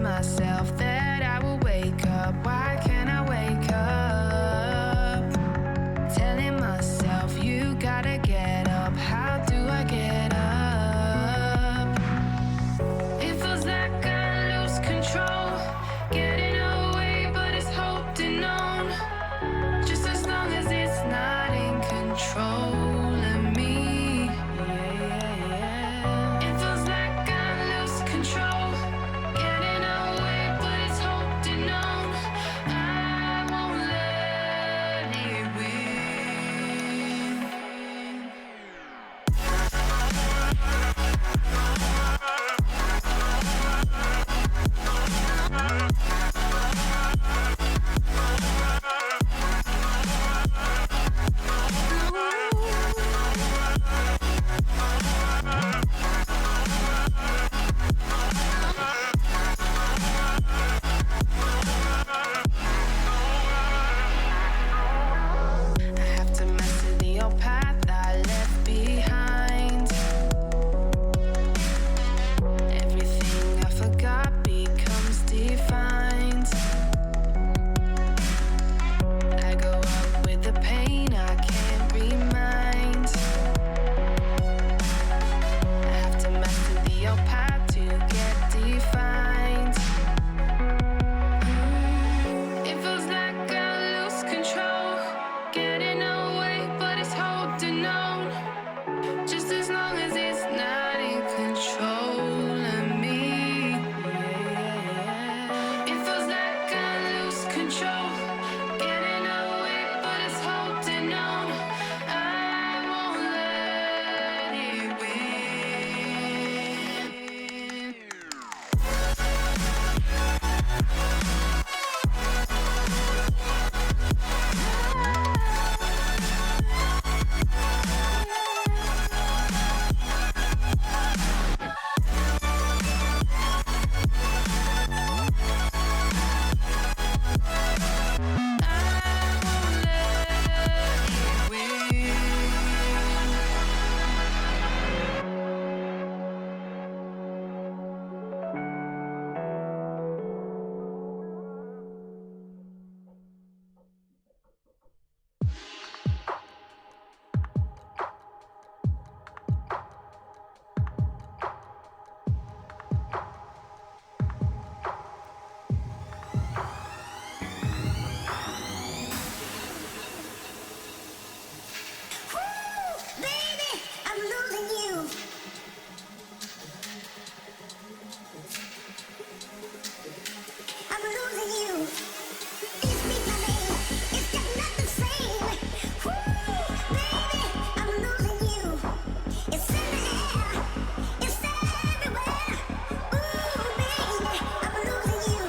myself that I will wake up. Why can't I wake up? Telling myself you gotta get up. How do I get up? It feels like I lose control, getting away, but it's hoped and known. Just as long as it's not in control of me. It feels like I lose control, getting away, but it's hoped and known. I won't let it win. I have to master the old path I left behind. Everything I forgot becomes defined. I go up with the pain I can't remind. I have to master the old path to get defined. It feels like I lose control, getting away, but it's holding on. Just as long as it's not in control of me. It feels like I lose control, getting away, but it's holding on. I won't let it win. Baby, I'm losing you. I'm losing you. You speak my name, it's just not the same. Baby, I'm losing you. It's in the air, it's everywhere. Baby, I'm losing you.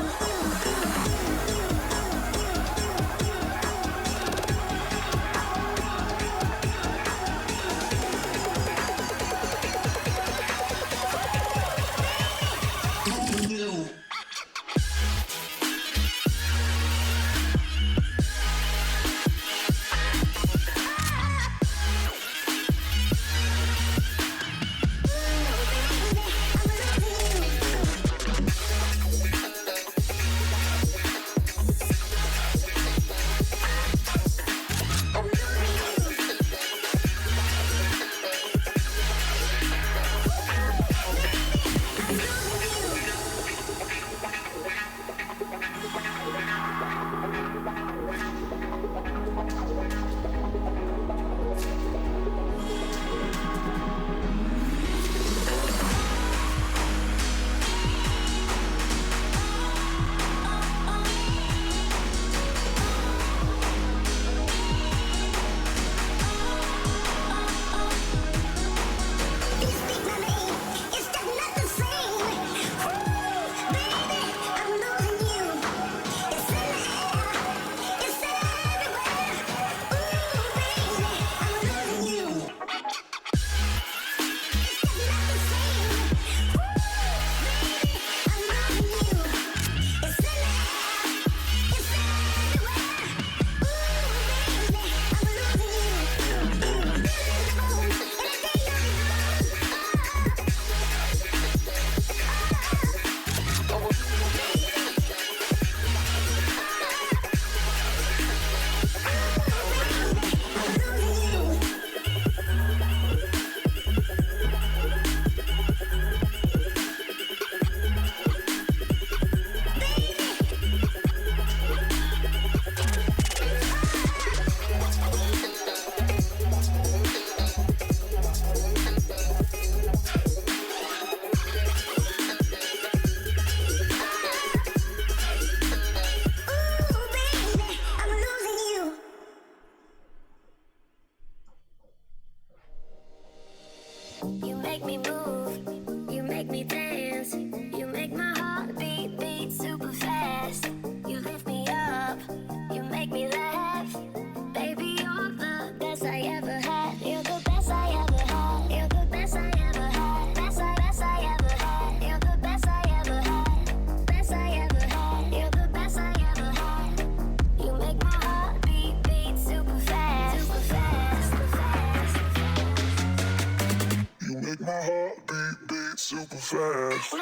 fast.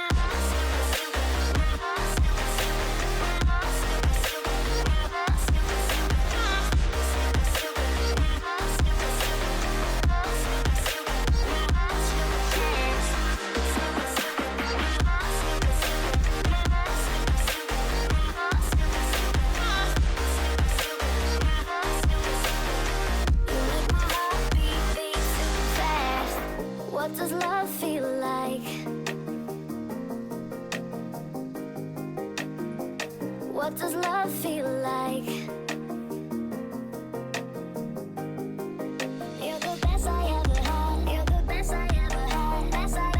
What does love feel like? What does love feel like? You're the best I ever had. You're the best I ever had. Best I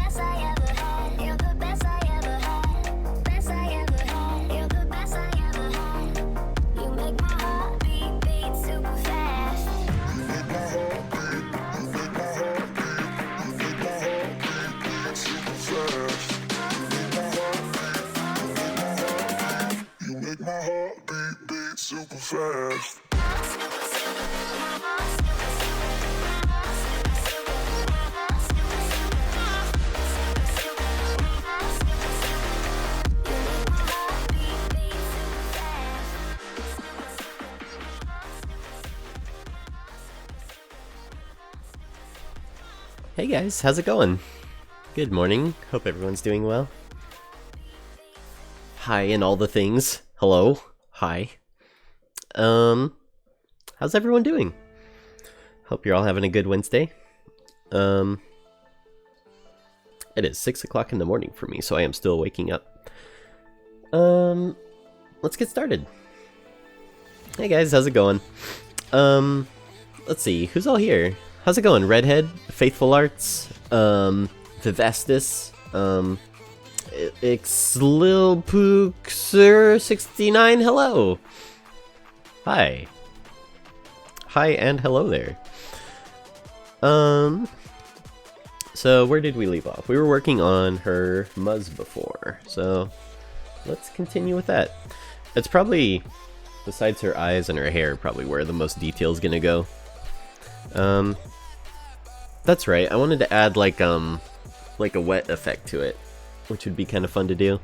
ever had. You're the best I ever had. Best I ever had. You're the best I ever had. You make my heart beat super fast. You make my heart beat. You make my heart beat. You make my heart beat super fast. You make my heart beat super fast. Hey guys, how's it going? Good morning. Hope everyone's doing well. Hi and all the things. Hello. Hi. How's everyone doing? Hope you're all having a good Wednesday. It is 6 o'clock in the morning for me, so I am still waking up. Let's get started. Hey guys, how's it going? Let's see, who's all here? How's it going? Redhead, Faithful Arts, Vivestus, Xlilpookser69, hello! Hi. Hi and hello there. So where did we leave off? We were working on her Muzz before, so let's continue with that. It's probably, besides her eyes and her hair, probably where the most detail's gonna go. That's right, I wanted to add like a wet effect to it, which would be kind of fun to do.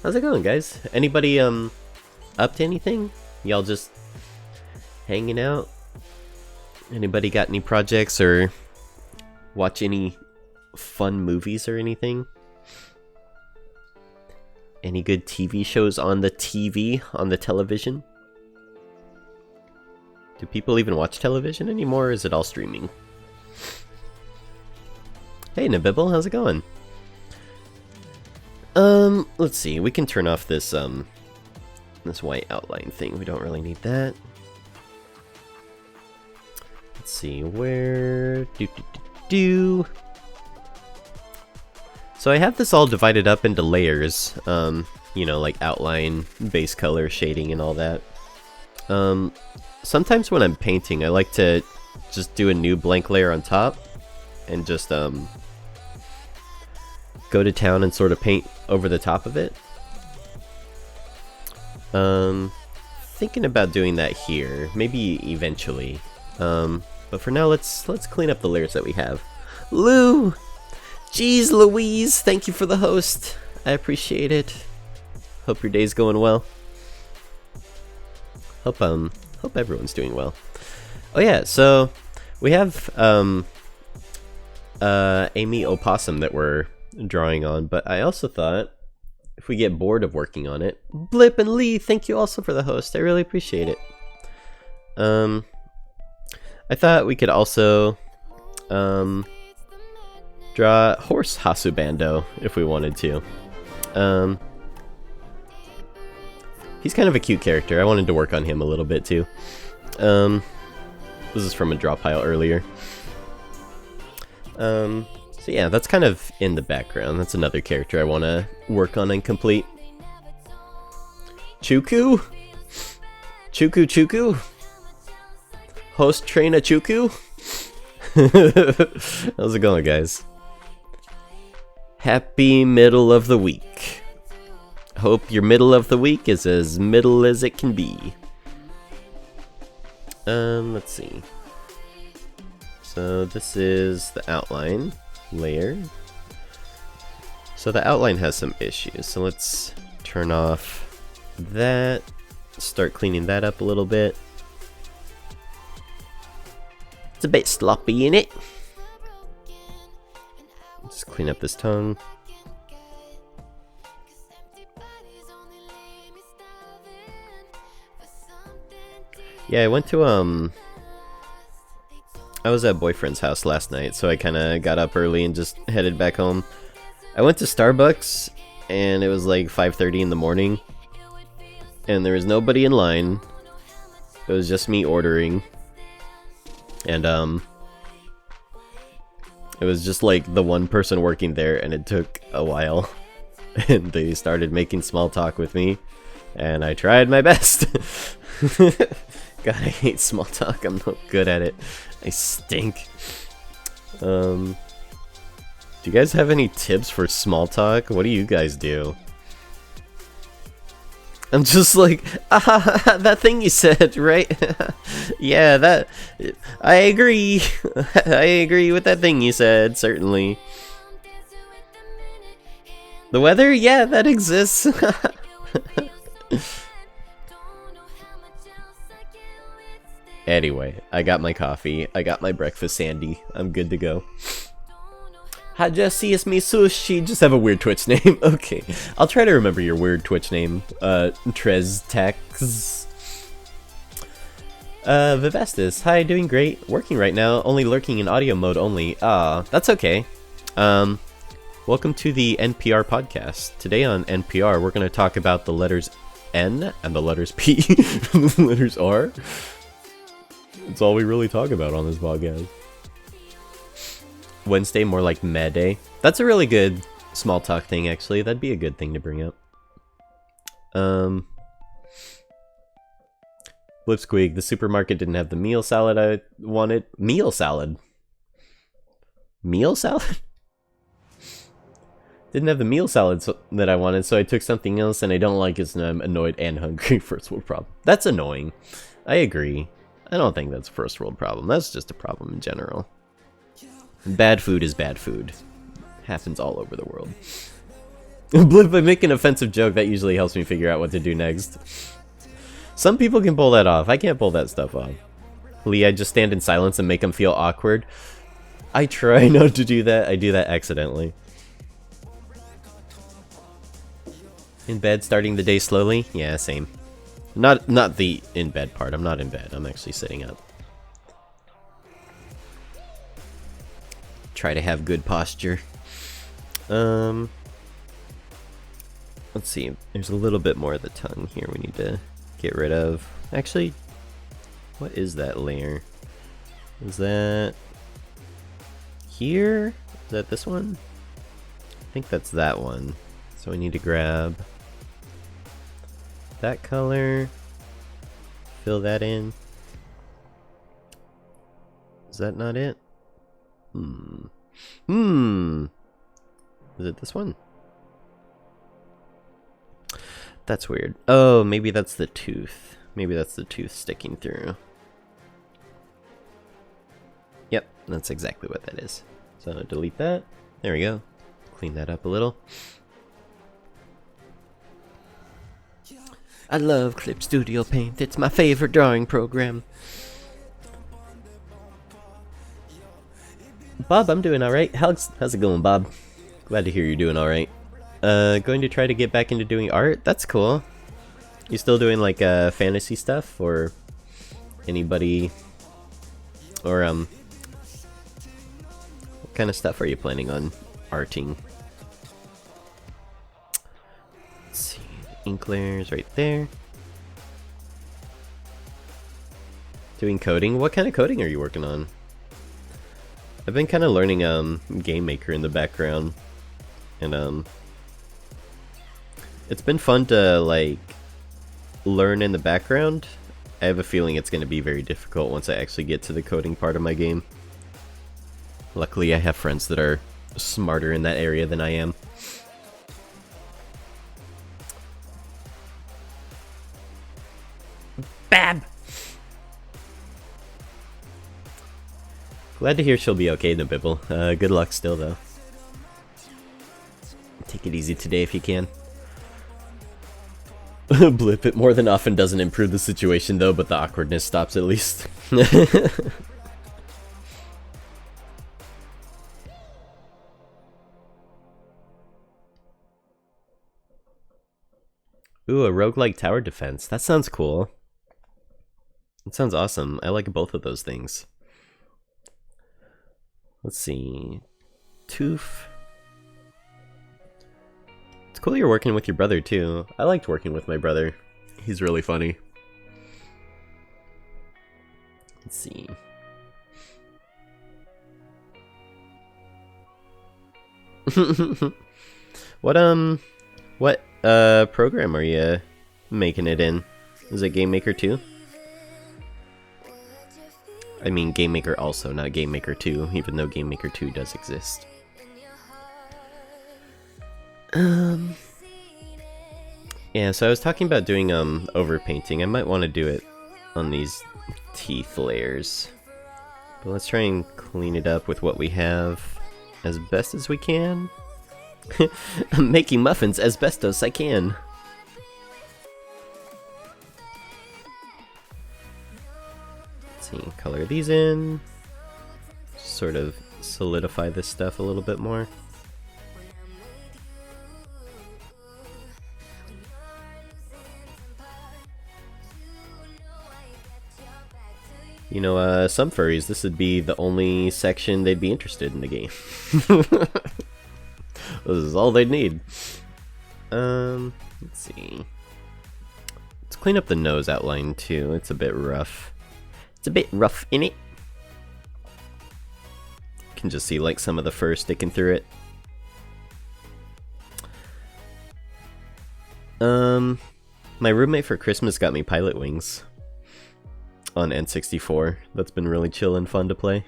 How's it going, guys? Anybody up to anything? Y'all just hanging out? Anybody got any projects or watch any fun movies or anything? Any good TV shows on the TV, on the television? Do people even watch television anymore, or is it all streaming? Hey Nabibble, how's it going? Let's see, we can turn off this, this white outline thing. We don't really need that. Let's see, where... So I have this all divided up into layers, you know, like outline, base color, shading, and all that. Sometimes when I'm painting, I like to just do a new blank layer on top and just go to town and sort of paint over the top of it. Thinking about doing that here, maybe eventually. But for now, let's clean up the layers that we have. Lou! Jeez Louise, thank you for the host. I appreciate it. Hope your day's going well. Hope everyone's doing well. Oh yeah, so we have Amy Opossum that we're drawing on, but I also thought if we get bored of working on it, Blip and Lee, thank you also for the host. I really appreciate it. I thought we could also draw Horse Hasubando if we wanted to. He's kind of a cute character. I wanted to work on him a little bit too. This is from a draw pile earlier. So yeah, that's kind of in the background. That's another character I want to work on and complete. Chuku? Chuku? Host Traina Chuku? How's it going, guys? Happy middle of the week. Hope your middle of the week is as middle as it can be. Let's see. So this is the outline layer. So the outline has some issues, so let's turn off that, start cleaning that up a little bit. It's a bit sloppy in it. Just clean up this tongue. Yeah, I went to I was at boyfriend's house last night, so I kind of got up early and just headed back home. I went to Starbucks, and it was like 5:30 in the morning, and there was nobody in line. It was just me ordering, and it was just like the one person working there, and it took a while, and they started making small talk with me, and I tried my best. God, I hate small talk. I'm not good at it. I stink. Do you guys have any tips for small talk? What do you guys do? I'm just like, that thing you said, right? Yeah, that... I agree. I agree with that thing you said, certainly. The weather? Yeah, that exists. Anyway, I got my coffee. I got my breakfast sandy. I'm good to go. Hajasius me sushi. Just have a weird Twitch name. Okay. I'll try to remember your weird Twitch name. Treztex. Vivestus. Hi, doing great. Working right now. Only lurking in audio mode only. That's okay. Welcome to the NPR podcast. Today on NPR, we're going to talk about the letters N and the letters P and the letters R. That's all we really talk about on this podcast. Wednesday, more like Med Day. That's a really good small talk thing, actually. That'd be a good thing to bring up. Blipsqueak, the supermarket didn't have the meal salad I wanted. Meal salad? Meal salad? Didn't have the meal salad that I wanted, so I took something else, and I don't like it, and I'm annoyed and hungry. First world problem. That's annoying. I agree. I don't think that's a first world problem. That's just a problem in general. Bad food is bad food. Happens all over the world. If I make an offensive joke, that usually helps me figure out what to do next. Some people can pull that off. I can't pull that stuff off. Lee, I just stand in silence and make them feel awkward. I try not to do that. I do that accidentally. In bed, starting the day slowly? Yeah, same. Not the in bed part. I'm not in bed. I'm actually sitting up. Try to have good posture. Let's see. There's a little bit more of the tongue here we need to get rid of. Actually, what is that layer? Is that here? Is that this one? I think that's that one. So we need to grab that color, fill that in. Is that not it? Is it this one? That's weird. Oh, maybe that's the tooth. Maybe that's the tooth sticking through. Yep, that's exactly what that is. So delete that. There we go. Clean that up a little. I love Clip Studio Paint. It's my favorite drawing program. Bob, I'm doing alright. How's it going, Bob? Glad to hear you're doing alright. Going to try to get back into doing art? That's cool. You still doing like fantasy stuff? Or anybody? Or what kind of stuff are you planning on arting? Let's see. Ink layers right there. Doing coding? What kind of coding are you working on? I've been kind of learning Game Maker in the background, and it's been fun to like learn in the background. I have a feeling it's going to be very difficult once I actually get to the coding part of my game. Luckily, I have friends that are smarter in that area than I am. Bab! Glad to hear she'll be okay, Nabibble. Good luck still, though. Take it easy today if you can. Blip it more than often doesn't improve the situation though, but the awkwardness stops at least. Ooh, a roguelike tower defense. That sounds cool. That sounds awesome. I like both of those things. Let's see. Toof. It's cool you're working with your brother too. I liked working with my brother. He's really funny. Let's see. What program are you making it in? Is it Game Maker 2? I mean Game Maker also, not Game Maker 2, even though Game Maker 2 does exist. Yeah, so I was talking about doing overpainting. I might want to do it on these teeth layers. But let's try and clean it up with what we have as best as we can. I'm making muffins as best as I can. Let's see, color these in. Sort of solidify this stuff a little bit more. You know, some furries, this would be the only section they'd be interested in the game. This is all they'd need. Let's see. Let's clean up the nose outline too. It's a bit rough. It's a bit rough, innit? You can just see like some of the fur sticking through it. My roommate for Christmas got me Pilot Wings on N64. That's been really chill and fun to play.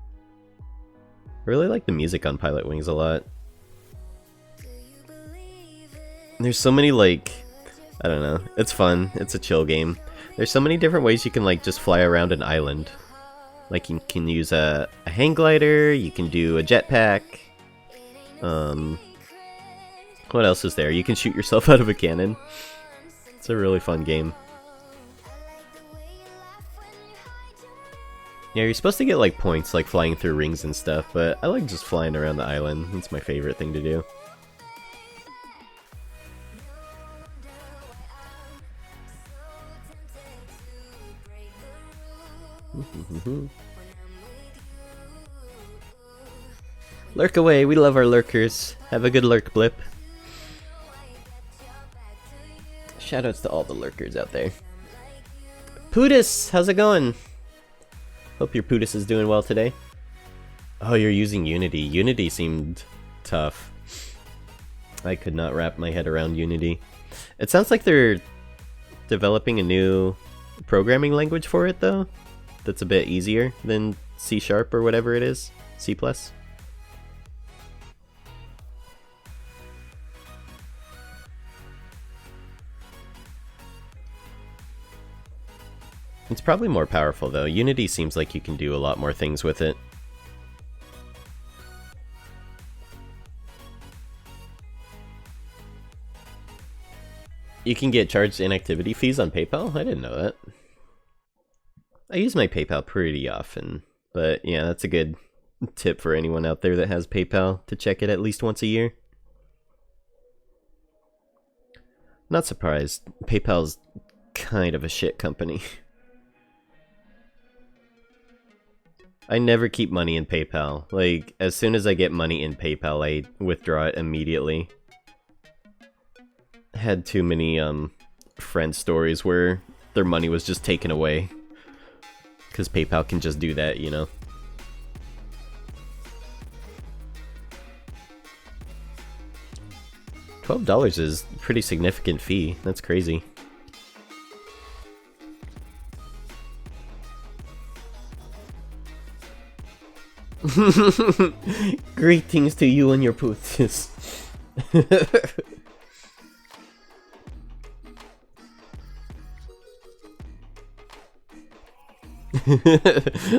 I really like the music on Pilot Wings a lot. There's so many, like, I don't know, it's fun, it's a chill game. There's so many different ways you can like just fly around an island. Like you can use a hang glider, you can do a jetpack. What else is there? You can shoot yourself out of a cannon. It's a really fun game. Yeah, you're supposed to get like points like flying through rings and stuff, but I like just flying around the island. It's my favorite thing to do. Lurk away, we love our lurkers. Have a good lurk, Blip. Shoutouts to all the lurkers out there. Pootis, how's it going? Hope your Pootis is doing well today. Oh, you're using Unity. Unity seemed tough. I could not wrap my head around Unity. It sounds like they're developing a new programming language for it, though. That's a bit easier than C# or whatever it is. C+. It's probably more powerful though. Unity seems like you can do a lot more things with it. You can get charged inactivity fees on PayPal? I didn't know that. I use my PayPal pretty often, but yeah, that's a good tip for anyone out there that has PayPal to check it at least once a year. Not surprised. PayPal's kind of a shit company. I never keep money in PayPal. Like, as soon as I get money in PayPal, I withdraw it immediately. I had too many, friend stories where their money was just taken away. Because PayPal can just do that, you know? $12 is a pretty significant fee. That's crazy. Greetings to you and your poots.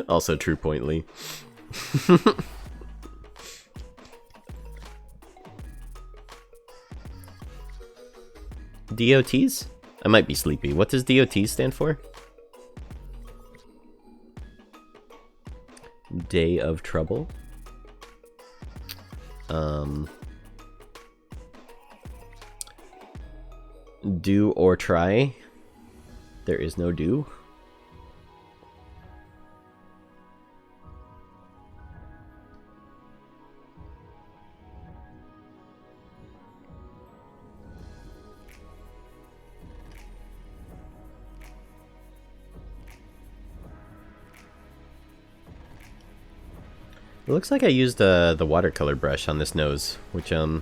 Also true pointly. DOTs? I might be sleepy. What does DOT stand for? Day of Trouble. Do or try. There is no do. It looks like I used the watercolor brush on this nose, which I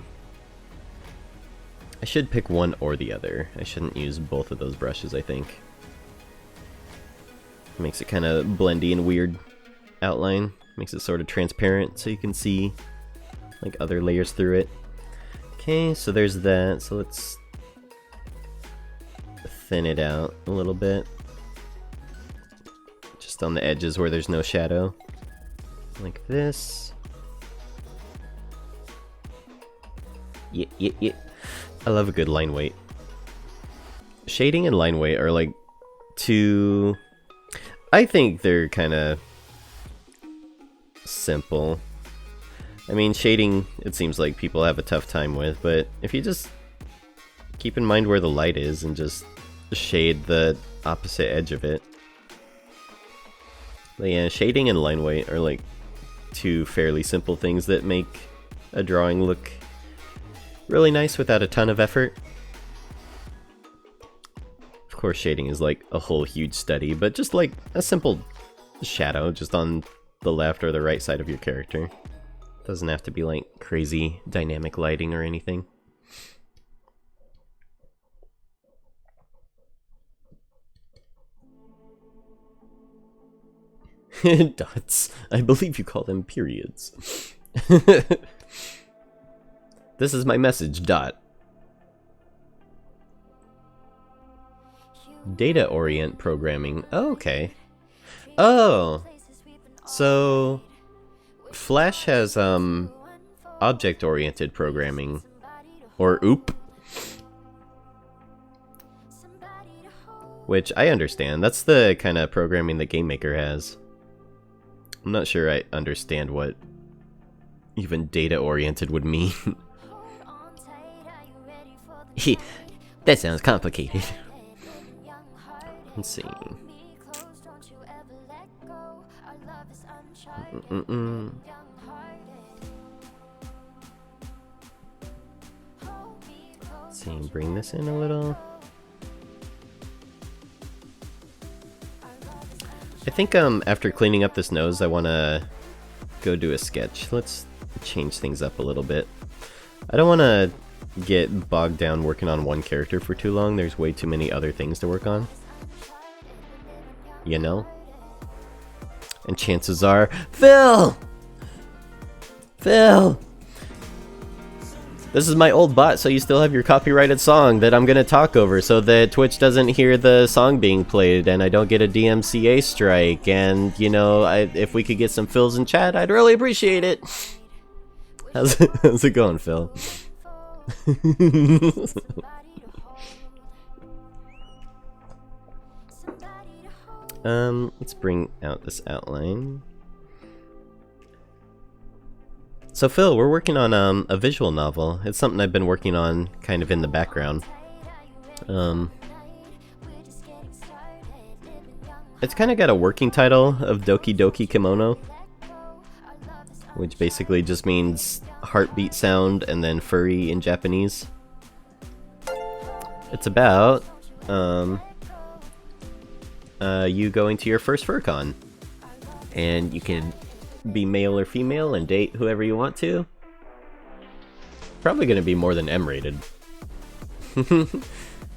should pick one or the other. I shouldn't use both of those brushes, I think. Makes it kind of blendy and weird outline. Makes it sort of transparent so you can see like other layers through it. Okay, so there's that. So let's thin it out a little bit. Just on the edges where there's no shadow. Like this. Yeah. I love a good line weight. Shading and line weight are like two... I think they're kind of simple. I mean, shading, it seems like people have a tough time with, but if you just keep in mind where the light is and just shade the opposite edge of it. But yeah, shading and line weight are like two fairly simple things that make a drawing look really nice without a ton of effort. Of course, shading is like a whole huge study, but just like a simple shadow just on the left or the right side of your character. Doesn't have to be like crazy dynamic lighting or anything. Dots. I believe you call them periods. This is my message, Dot. Data orient programming. Oh, okay. Oh. So Flash has object oriented programming, or OOP, which I understand. That's the kind of programming that GameMaker has. I'm not sure I understand what even data-oriented would mean. That sounds complicated. Let's see. Let's see, bring this in a little. I think after cleaning up this nose, I want to go do a sketch. Let's change things up a little bit. I don't want to get bogged down working on one character for too long. There's way too many other things to work on. You know? And chances are... Phil! Phil! This is my old bot, so you still have your copyrighted song that I'm gonna talk over so that Twitch doesn't hear the song being played and I don't get a DMCA strike. And, you know, if we could get some Phils in chat, I'd really appreciate it. How's it going, Phil? Let's bring out this outline. So Phil, we're working on a visual novel. It's something I've been working on kind of in the background. It's kind of got a working title of Doki Doki Kimono, which basically just means heartbeat sound and then furry in Japanese. It's about you going to your first FurCon, and you can be male or female and date whoever you want to. Probably gonna be more than M-rated.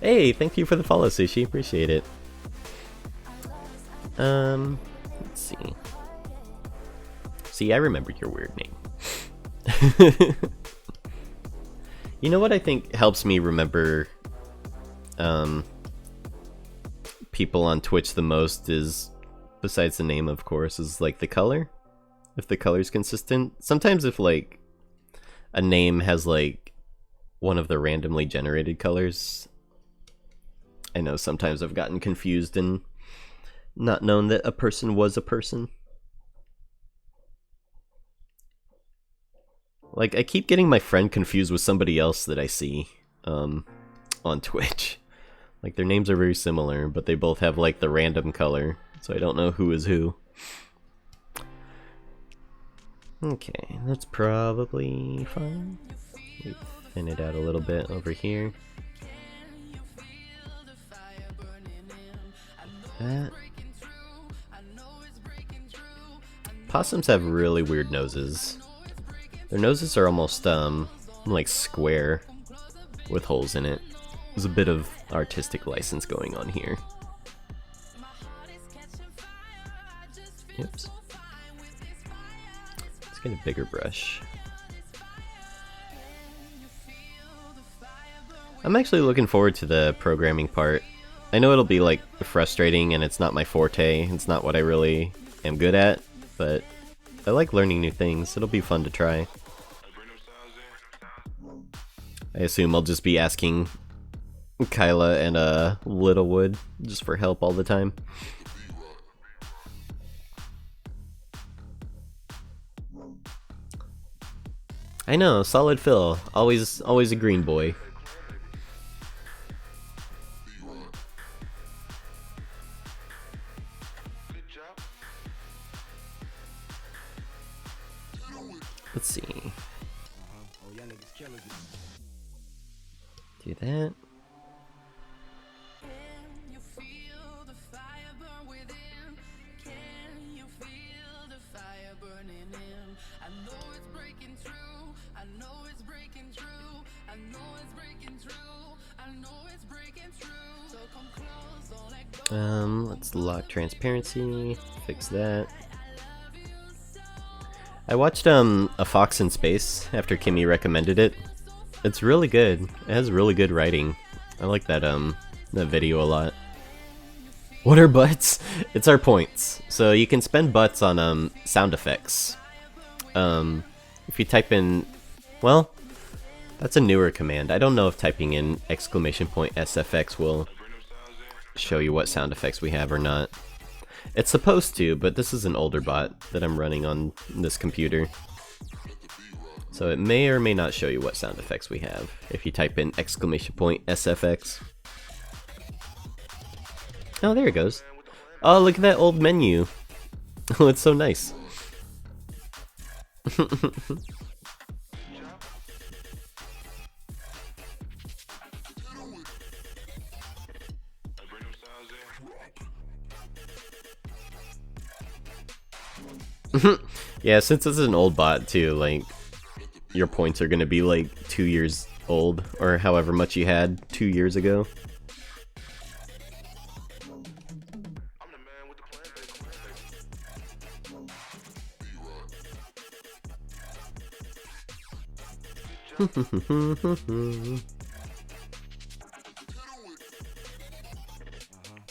Hey, thank you for the follow, Sushi. Appreciate it. Let's see. See, I remembered your weird name. You know what I think helps me remember people on Twitch the most is, besides the name of course, is like the color. If the color's consistent. Sometimes if like a name has like one of the randomly generated colors, I know sometimes I've gotten confused and not known that a person was a person. Like, I keep getting my friend confused with somebody else that I see on Twitch. Like, their names are very similar, but they both have, like, the random color, so I don't know who is who. Okay, that's probably fine. We thin it out a little bit over here. That. Possums have really weird noses. Their noses are almost, like square with holes in it. There's a bit of artistic license going on here. Oops. Let's get a bigger brush. I'm actually looking forward to the programming part. I know it'll be like frustrating and it's not my forte, it's not what I really am good at, but I like learning new things. It'll be fun to try. I assume I'll just be asking Kyla and Littlewood just for help all the time. I know, solid fill. Always a green boy. Let's see. Do that. Let's lock transparency, fix that. I watched A Fox in Space after Kimmy recommended it. It's really good. It has really good writing. I like that that video a lot. What are butts? It's our points. So you can spend butts on sound effects. If you type in, well, that's a newer command. I don't know if typing in !SFX will show you what sound effects we have or not. It's supposed to, but this is an older bot that I'm running on this computer. So it may or may not show you what sound effects we have if you type in !SFX. Oh, there it goes. Oh, look at that old menu. Oh, it's so nice. Yeah, since this is an old bot too, like, your points are gonna be like 2 years old, or however much you had 2 years ago.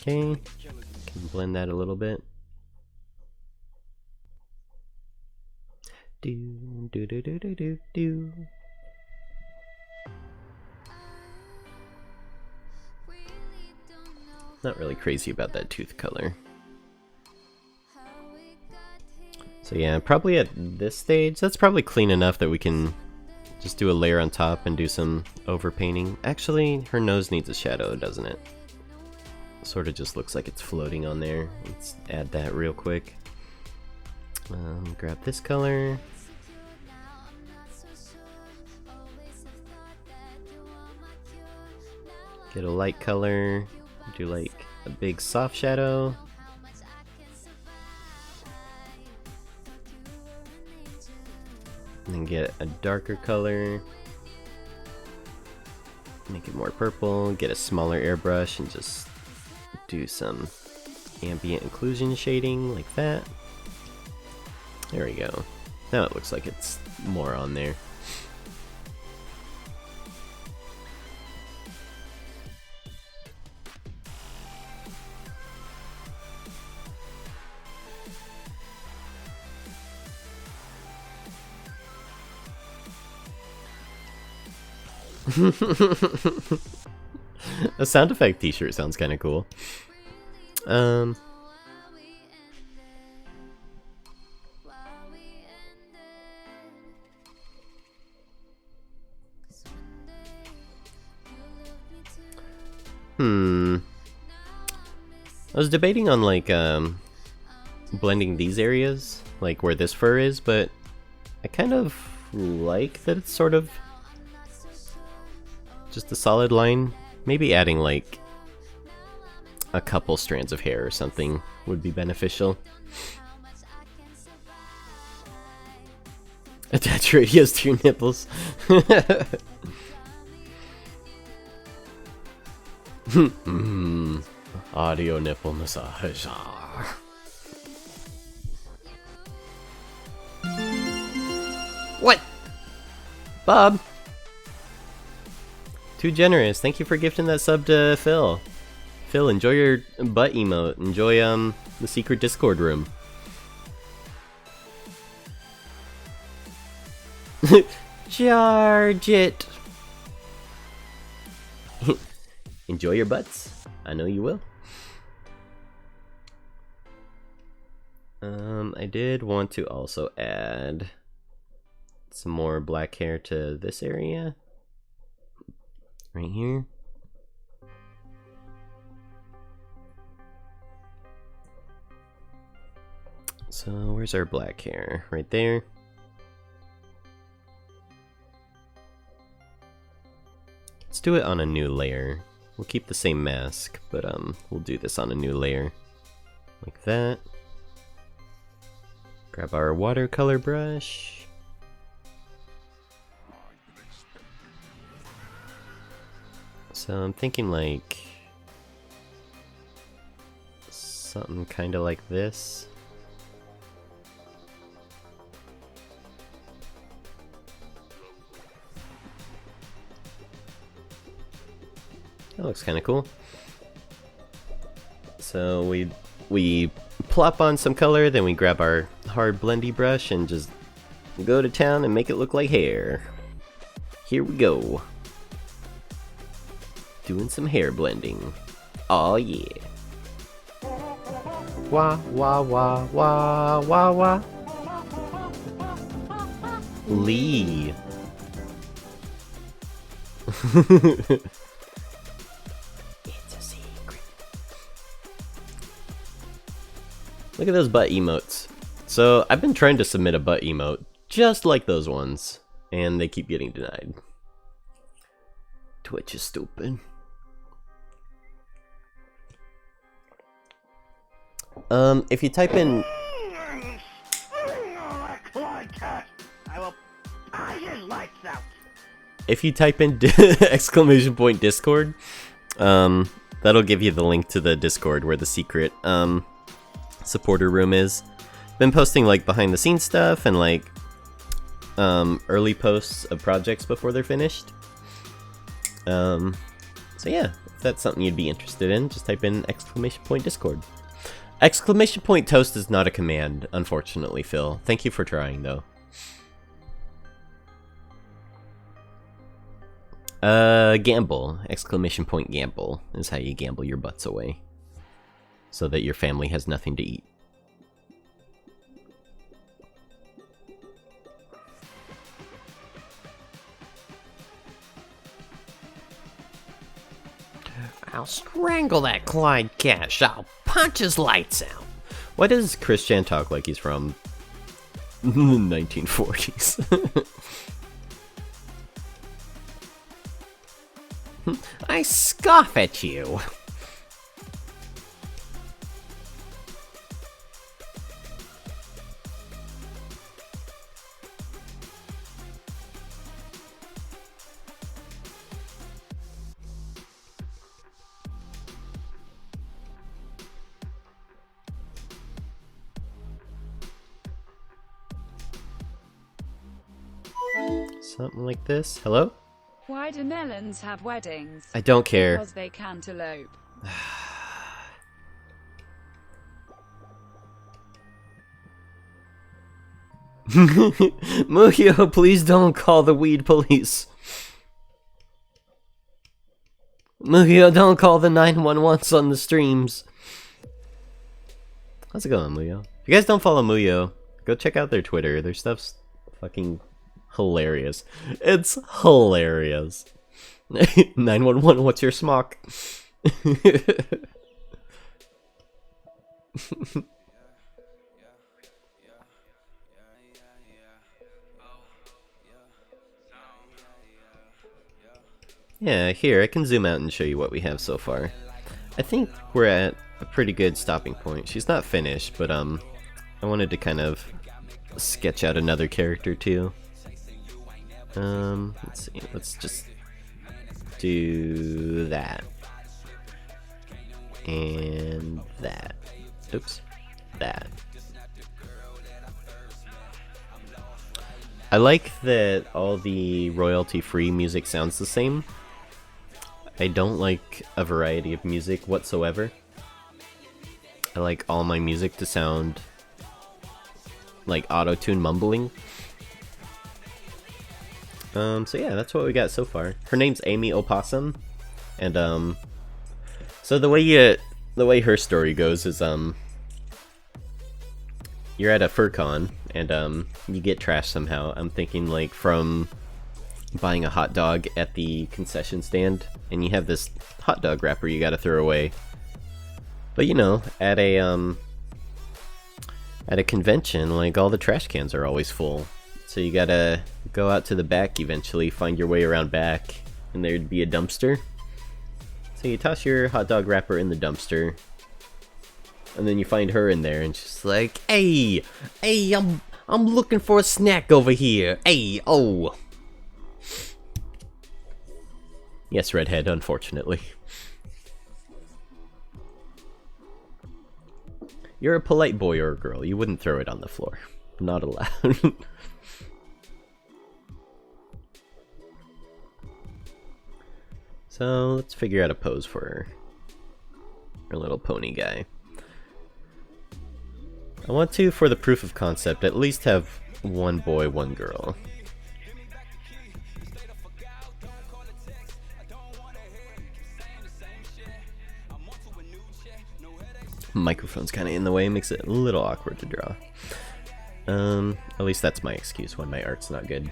Okay, can blend that a little bit. Do do do do do do do. Not really crazy about that tooth color. So yeah, probably at this stage, that's probably clean enough that we can just do a layer on top and do some overpainting. Actually, her nose needs a shadow, doesn't it? Sort of just looks like it's floating on there. Let's add that real quick. Grab this color. Get a light color. Do like a big soft shadow. And then get a darker color. Make it more purple. Get a smaller airbrush and just do some ambient occlusion shading like that. There we go. Now it looks like it's more on there. A sound effect t-shirt sounds kind of cool. I was debating on like blending these areas, like where this fur is, but I kind of like that it's sort of just a solid line. Maybe adding like a couple strands of hair or something would be beneficial. Attach radios to your nipples. Audio nipple massage. What? Bob? Too generous. Thank you for gifting that sub to Phil. Phil, enjoy your butt emote. Enjoy the secret Discord room. Charge it. Enjoy your butts. I know you will. I did want to also add some more black hair to this area. Right here. So where's our black hair? Right there. Let's do it on a new layer. We'll keep the same mask, but we'll do this on a new layer. Like that. Grab our watercolor brush. So I'm thinking like something kind of like this. That looks kind of cool. So we plop on some color, then we grab our hard blendy brush and just go to town and make it look like hair. Here we go. Doing some hair blending. Oh yeah. Wah wah wah wah wah wah. Lee. Look at those butt emotes. So I've been trying to submit a butt emote just like those ones, and they keep getting denied. Twitch is stupid. If you type in if you type in exclamation point Discord, that'll give you the link to the Discord where the secret supporter room is. Been posting like behind the scenes stuff and like early posts of projects before they're finished. So yeah, if that's something you'd be interested in, just type in exclamation point Discord. Exclamation point toast is not a command, unfortunately, Phil. Thank you for trying though. Gamble. Exclamation point gamble is how you gamble your butts away, so that your family has nothing to eat. I'll strangle that Clyde Cash. I'll punch his lights out. Why does Chris Chan talk like he's from the 1940s? I scoff at you. Something like this. Hello? Why do melons have weddings? I don't care. Because they cantaloupe. Muhyo, please don't call the weed police. Muyo, don't call the 911s on the streams. How's it going, Muyo? If you guys don't follow Muyo, go check out their Twitter. Their stuff's fucking hilarious. It's hilarious. 911, what's your smock? Yeah, here, I can zoom out and show you what we have so far. I think we're at a pretty good stopping point. She's not finished, but I wanted to kind of sketch out another character too. Let's see, let's just do that. And that. Oops. That. I like that all the royalty-free music sounds the same. I don't like a variety of music whatsoever. I like all my music to sound like auto-tune mumbling. So yeah, that's what we got so far. Her name's Amy Opossum, and so the way her story goes is you're at a fur con and you get trashed somehow. I'm thinking like from buying a hot dog at the concession stand, and you have this hot dog wrapper you gotta throw away. But you know, at a convention, like all the trash cans are always full. So you gotta go out to the back eventually, find your way around back, and there'd be a dumpster. So you toss your hot dog wrapper in the dumpster, and then you find her in there, and she's like, "Hey, I'm looking for a snack over here. Hey, oh." Yes, redhead, unfortunately. You're a polite boy or a girl. You wouldn't throw it on the floor. Not allowed. So let's figure out a pose for our little pony guy. I want to, for the proof of concept, at least have one boy, one girl. Microphone's kind of in the way, makes it a little awkward to draw. At least that's my excuse when my art's not good.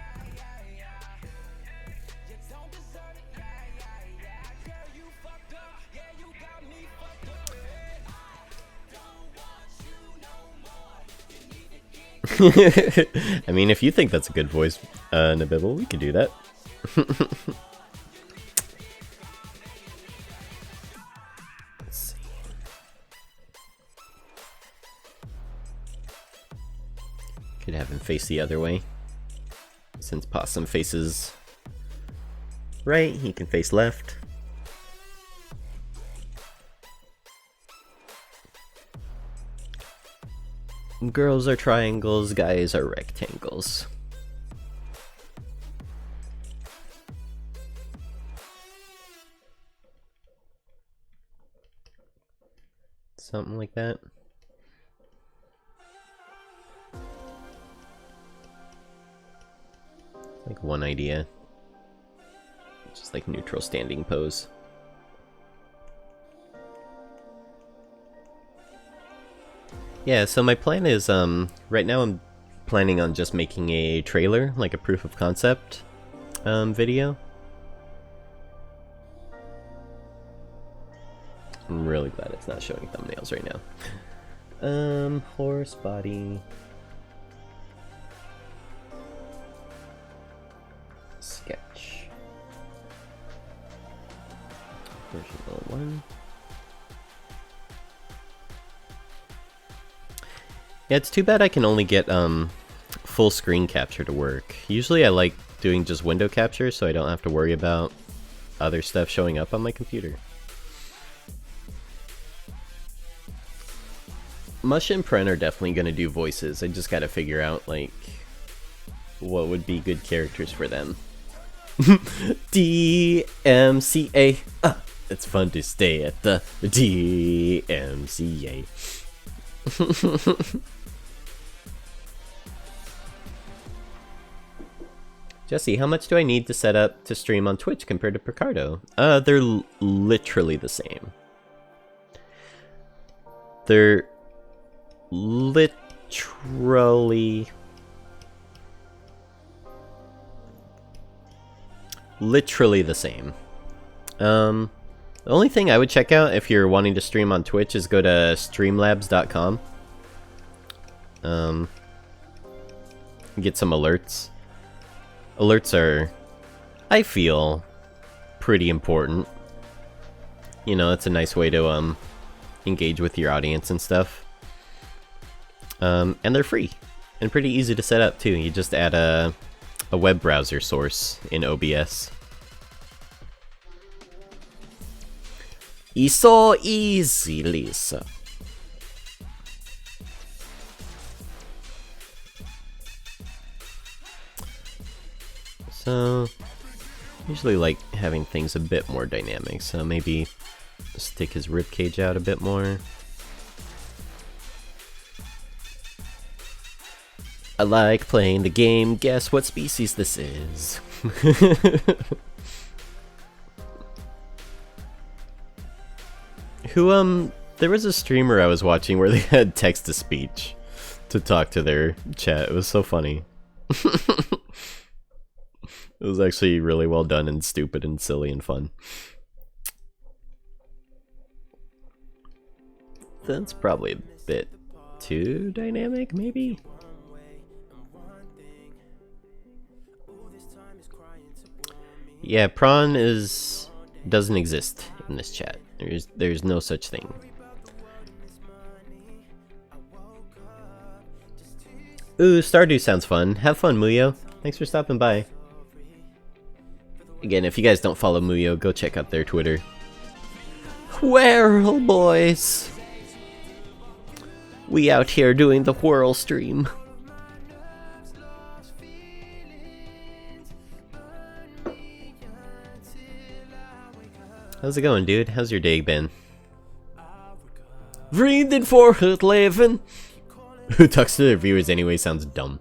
I mean, if you think that's a good voice, Nabibble, we could do that. Let's see. Could have him face the other way. Since Possum faces right, he can face left. Girls are triangles, guys are rectangles. Something like that. Like one idea. Just like neutral standing pose. Yeah, so my plan is, right now I'm planning on just making a trailer, like a proof of concept, video. I'm really glad it's not showing thumbnails right now. Horse body. Sketch. Version 1. Yeah, it's too bad I can only get full screen capture to work. Usually I like doing just window capture so I don't have to worry about other stuff showing up on my computer. Mush and Pren are definitely going to do voices. I just got to figure out like what would be good characters for them. DMCA. It's fun to stay at the DMCA. Jesse, how much do I need to set up to stream on Twitch compared to Picardo? They're literally the same. They're literally the same. The only thing I would check out if you're wanting to stream on Twitch is go to streamlabs.com. Get some alerts. Alerts are, I feel, pretty important. You know, it's a nice way to engage with your audience and stuff. And they're free and pretty easy to set up too. You just add a web browser source in OBS. It's so easy, Lisa. So, usually like having things a bit more dynamic, so maybe stick his ribcage out a bit more. I like playing the game, guess what species this is? There was a streamer I was watching where they had text-to-speech to talk to their chat. It was so funny. It was actually really well done and stupid and silly and fun. That's probably a bit too dynamic, maybe? Yeah, prawn doesn't exist in this chat. There's no such thing. Ooh, Stardew sounds fun. Have fun, Muyo. Thanks for stopping by. Again, if you guys don't follow Muyo, go check out their Twitter. Whirl, boys! We out here doing the whirl stream. How's it going, dude? How's your day been? Vrienden voor het leven! Who talks to their viewers anyway sounds dumb.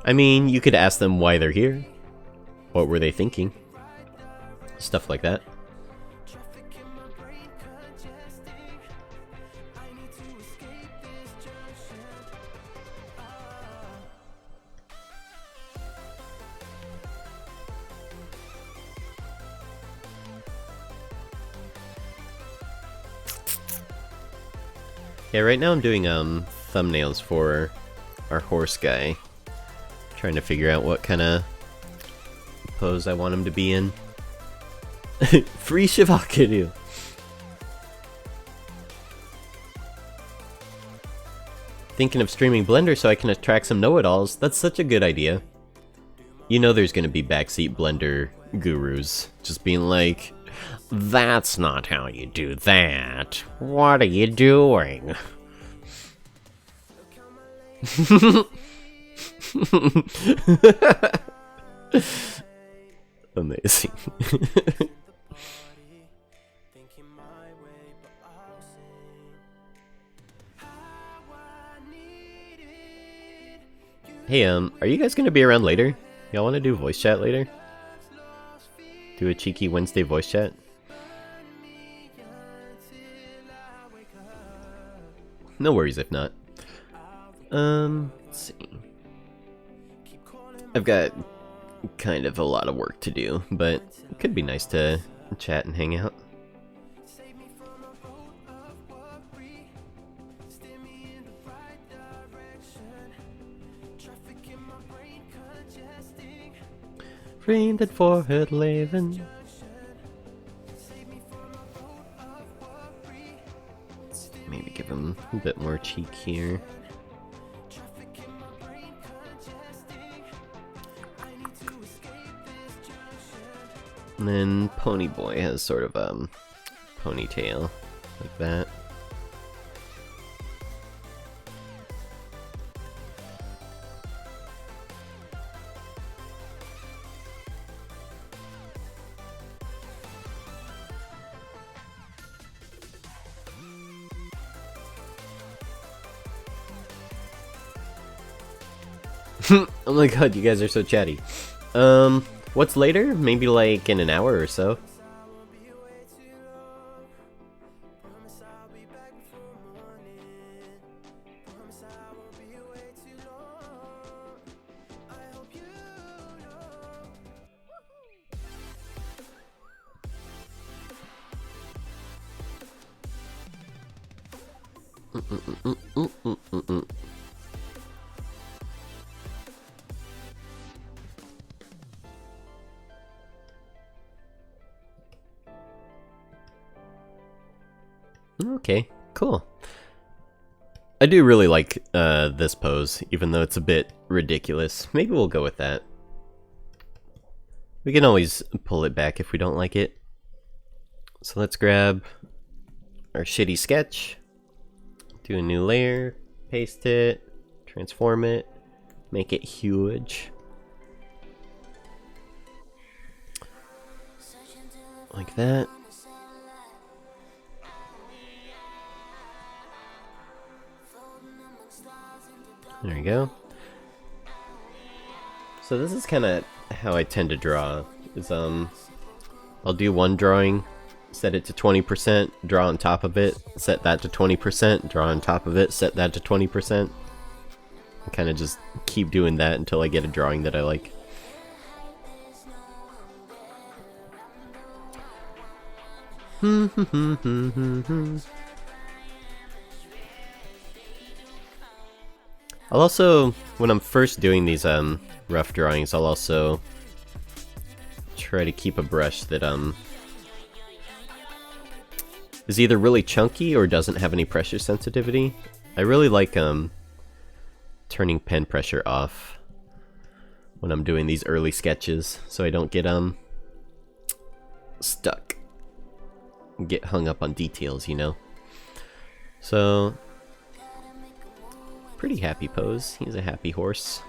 I mean, you could ask them why they're here. What were they thinking? Stuff like that. Yeah, right now I'm doing thumbnails for our horse guy. Trying to figure out what kind of pose I want him to be in. Free Shivakiru! Thinking of streaming Blender so I can attract some know-it-alls. That's such a good idea. You know there's gonna be backseat Blender gurus just being like, that's not how you do that. What are you doing? Amazing. Hey, are you guys gonna be around later? Y'all wanna do voice chat later? Do a cheeky Wednesday voice chat? No worries if not. Let's see. I've got kind of a lot of work to do, but it could be nice to chat and hang out. Vrienden voor het leven. Maybe give him a bit more cheek here. And then Ponyboy has sort of ponytail like that. Oh my god, you guys are so chatty. What's later? Maybe like in an hour or so. Okay, cool. I do really like this pose, even though it's a bit ridiculous. Maybe we'll go with that. We can always pull it back if we don't like it. So let's grab our shitty sketch, do a new layer, paste it, transform it, make it huge. Like that. There we go. So this is kind of how I tend to draw. Is I'll do one drawing, set it to 20%, draw on top of it, set that to 20%, draw on top of it, set that to 20%. And kind of just keep doing that until I get a drawing that I like. I'll also, when I'm first doing these rough drawings, I'll also try to keep a brush that is either really chunky or doesn't have any pressure sensitivity. I really like turning pen pressure off when I'm doing these early sketches, so I don't get stuck, get hung up on details, you know. So pretty happy pose. He's a happy horse.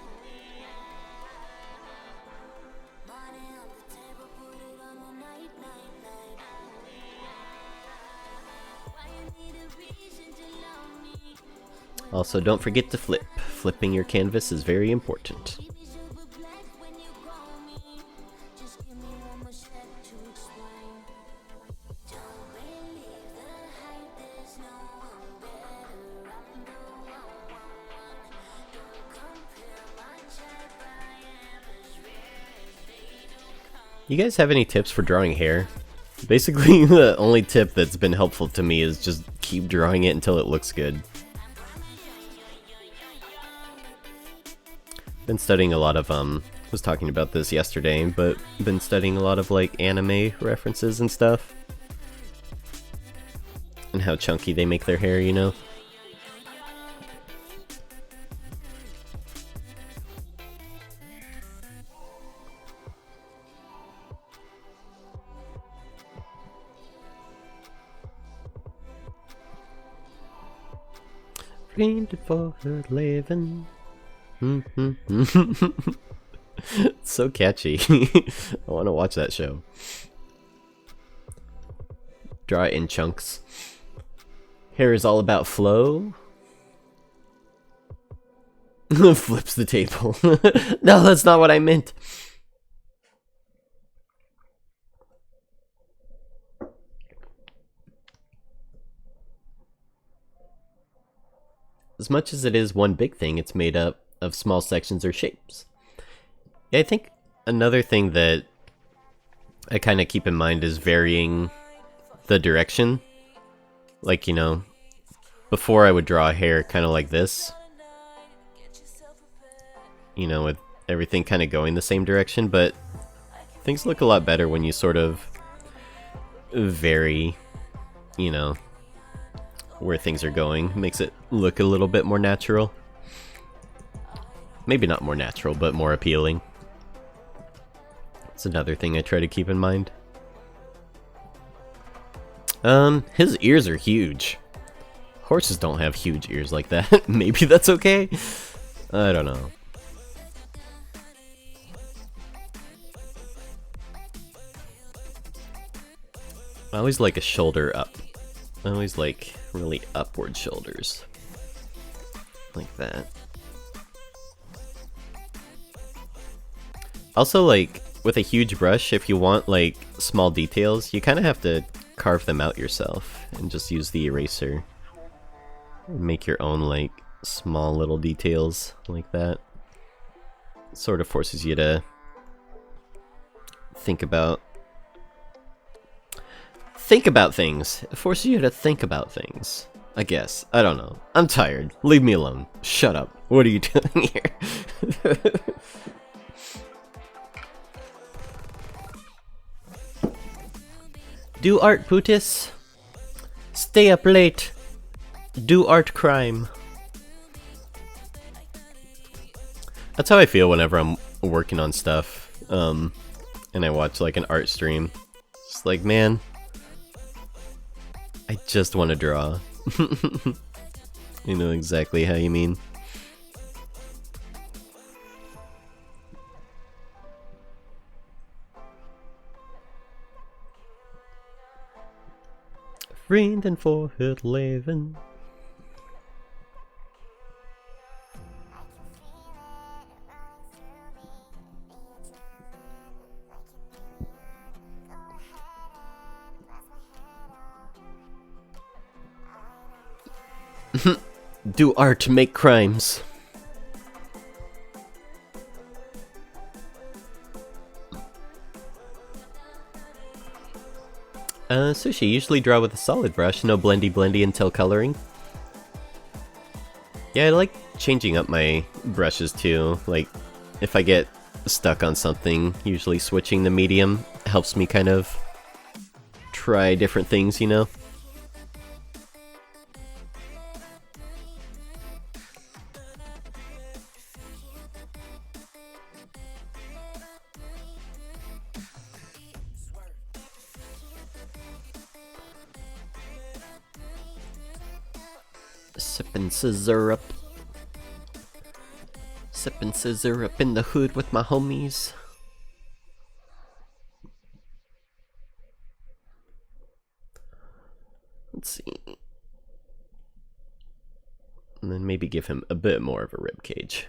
Also, don't forget to flip. Flipping your canvas is very important. You guys have any tips for drawing hair? Basically, the only tip that's been helpful to me is just keep drawing it until it looks good. Been studying a lot of, was talking about this yesterday, but been studying a lot of, like, anime references and stuff. And how chunky they make their hair, you know? Green for her living. It's so catchy. I want to watch that show. Draw it in chunks. Hair is all about flow. Flips the table. No, that's not what I meant. As much as it is one big thing, it's made up of small sections or shapes. Yeah, I think another thing that I kind of keep in mind is varying the direction. Like, you know, before I would draw hair kind of like this. You know, with everything kind of going the same direction, but things look a lot better when you sort of vary, you know, where things are going. Makes it look a little bit more natural. Maybe not more natural, but more appealing. That's another thing I try to keep in mind. His ears are huge. Horses don't have huge ears like that. Maybe that's okay? I don't know. I always like a shoulder up. I always like really upward shoulders. Like that. Also, like, with a huge brush, if you want, like, small details, you kind of have to carve them out yourself and just use the eraser. Make your own, like, small little details like that. It sort of forces you to think about things. It forces you to think about things. I guess. I don't know. I'm tired. Leave me alone. Shut up. What are you doing here? Do art, Putis. Stay up late. Do art crime. That's how I feel whenever I'm working on stuff. And I watch like an art stream. It's like, man, I just want to draw. You know exactly how you mean. Vrienden voor het leven. Do art, make crimes. Sushi, usually draw with a solid brush, no blendy until coloring. Yeah, I like changing up my brushes too. Like, if I get stuck on something, usually switching the medium helps me kind of try different things, you know? Sippin' scissor up. Sippin' scissor up in the hood with my homies. Let's see. And then maybe give him a bit more of a rib cage.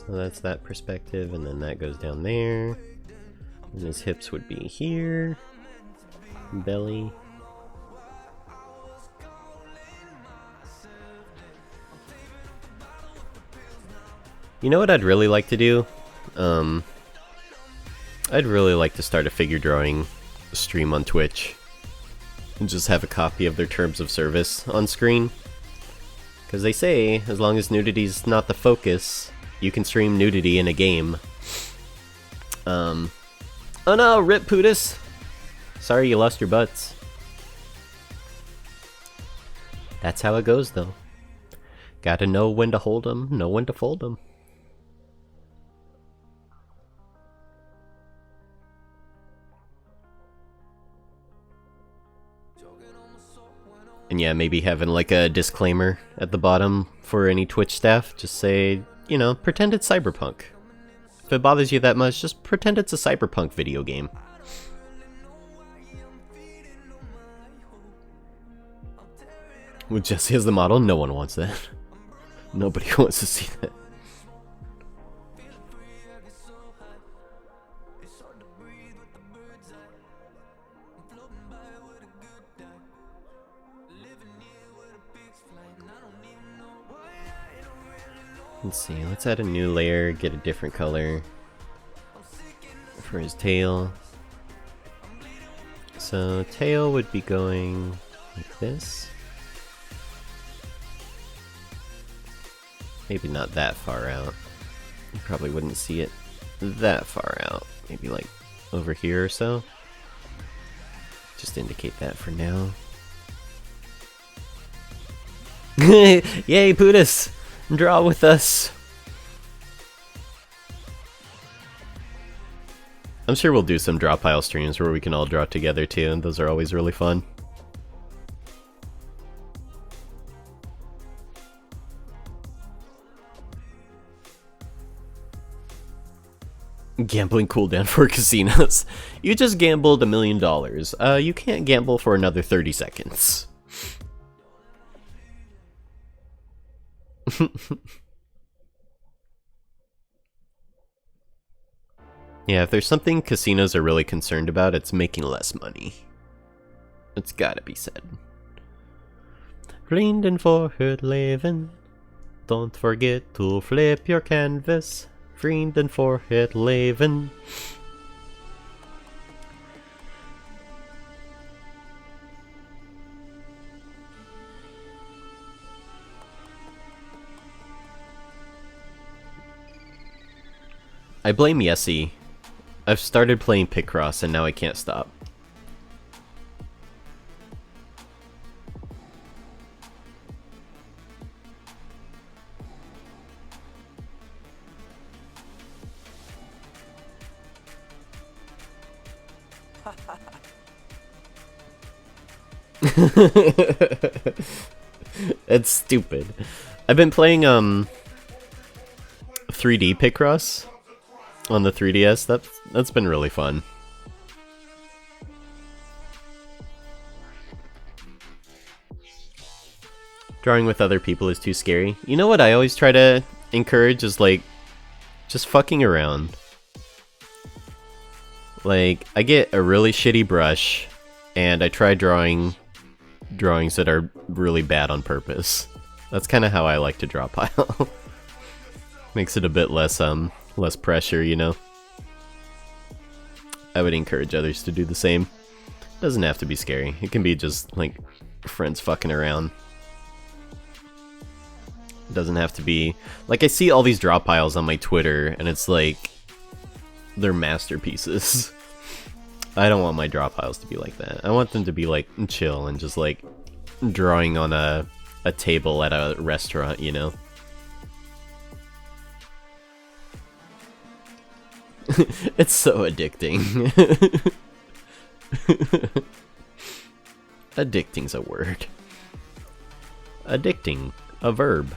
So that's that perspective, and then that goes down there. And his hips would be here. Belly. You know what I'd really like to do? I'd really like to start a figure drawing stream on Twitch. And just have a copy of their terms of service on screen. Because they say, as long as nudity's not the focus, you can stream nudity in a game. Oh no, rip Putis! Sorry you lost your butts. That's how it goes though. Gotta know when to hold 'em, know when to fold 'em. And yeah, maybe having like a disclaimer at the bottom for any Twitch staff. Just say, you know, pretend it's Cyberpunk. If it bothers you that much, just pretend it's a Cyberpunk video game. With Jesse as the model, no one wants that. Nobody wants to see that. Let's see, let's add a new layer, get a different color for his tail. So tail would be going like this. Maybe not that far out. You probably wouldn't see it that far out. Maybe like over here or so. Just indicate that for now. Yay, Putis! Draw with us! I'm sure we'll do some draw pile streams where we can all draw together too, and those are always really fun. Gambling cooldown for casinos. You just gambled $1 million. You can't gamble for another 30 seconds. Yeah, if there's something casinos are really concerned about, it's making less money. It's gotta be said. Vrienden voor het leven. Don't forget to flip your canvas. Vrienden voor het leven. I blame Yessie. I've started playing Picross and now I can't stop. It's stupid. I've been playing 3D Picross on the 3DS. That's been really fun. Drawing with other people is too scary. You know what I always try to encourage is like just fucking around. Like I get a really shitty brush and I try drawings that are really bad on purpose. That's kind of how I like to draw pile. Makes it a bit less pressure, you know. I would encourage others to do the same. Doesn't have to be scary. It can be just like friends fucking around. It doesn't have to be like I see all these draw piles on my Twitter and it's like they're masterpieces. I don't want my draw piles to be like that. I want them to be like chill and just like drawing on a table at a restaurant, you know. It's so addicting. Addicting's a word. Addicting, a verb.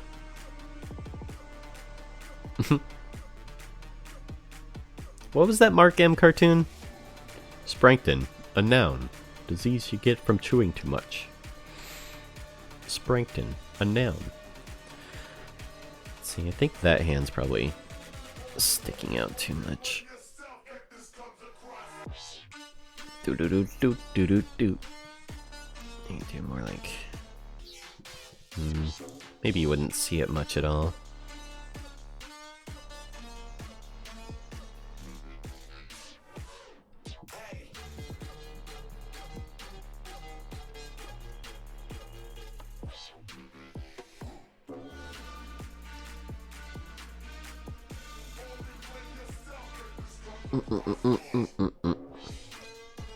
What was that Mark M cartoon? Sprankton, a noun. Disease you get from chewing too much. Sprankton, a noun. Let's see, I think that hand's probably sticking out too much. Do do do do do do do. You can do more like. Maybe you wouldn't see it much at all.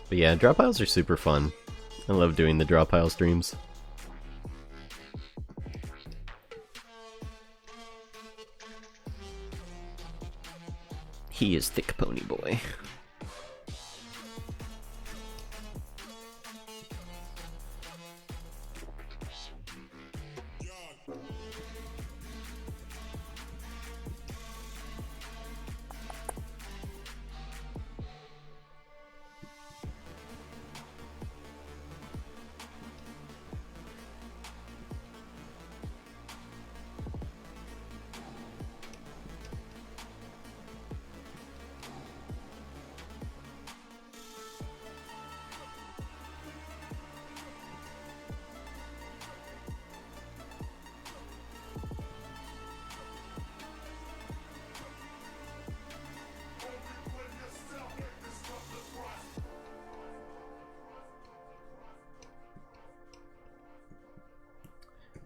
But yeah, draw piles are super fun. I love doing the draw pile streams. He is thick pony boy.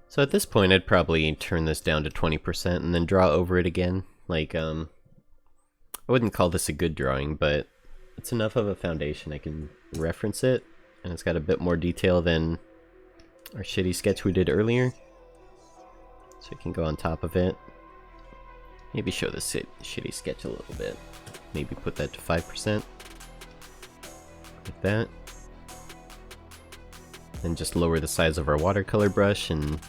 So at this point, I'd probably turn this down to 20% and then draw over it again. Like, I wouldn't call this a good drawing, but it's enough of a foundation I can reference it, and it's got a bit more detail than our shitty sketch we did earlier. So I can go on top of it. Maybe show this shitty sketch a little bit. Maybe put that to 5%. that. Then just lower the size of our watercolor brush and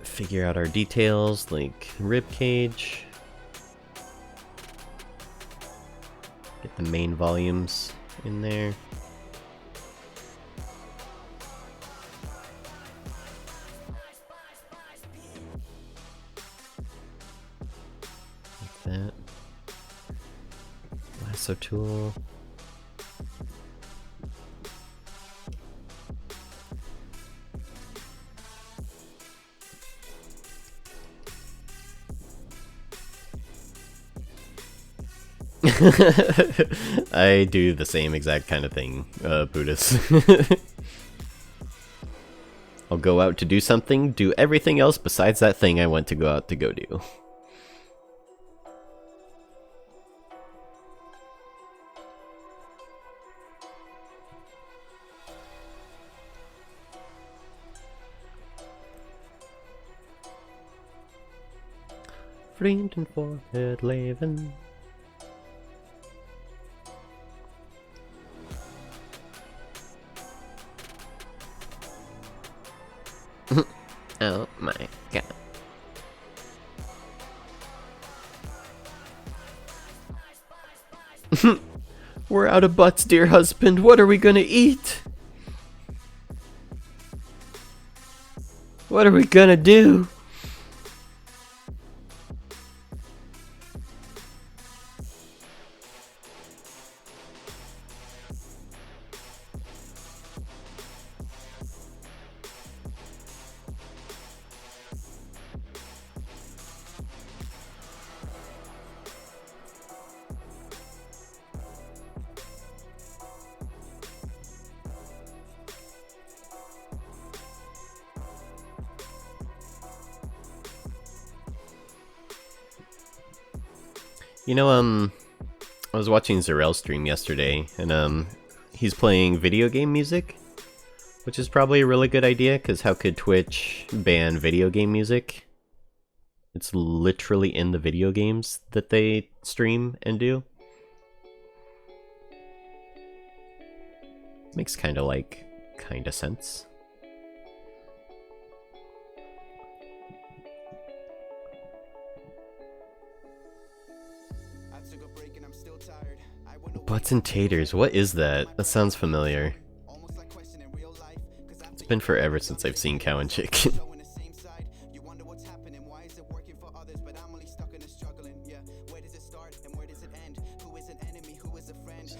figure out our details like rib cage. Get the main volumes in there. Like that. Lasso tool. I do the same exact kind of thing, Buddhist. I'll go out to do something, do everything else besides that thing I went to go out to go do. Vriend en voor het leven. Oh my god. We're out of butts, dear husband. What are we gonna eat? What are we gonna do? You know, I was watching Zarel's stream yesterday, and he's playing video game music, which is probably a really good idea, because how could Twitch ban video game music? It's literally in the video games that they stream and do. Makes kinda sense. Butts and taters, what is that? That sounds familiar. It's been forever since I've seen Cow and Chicken. So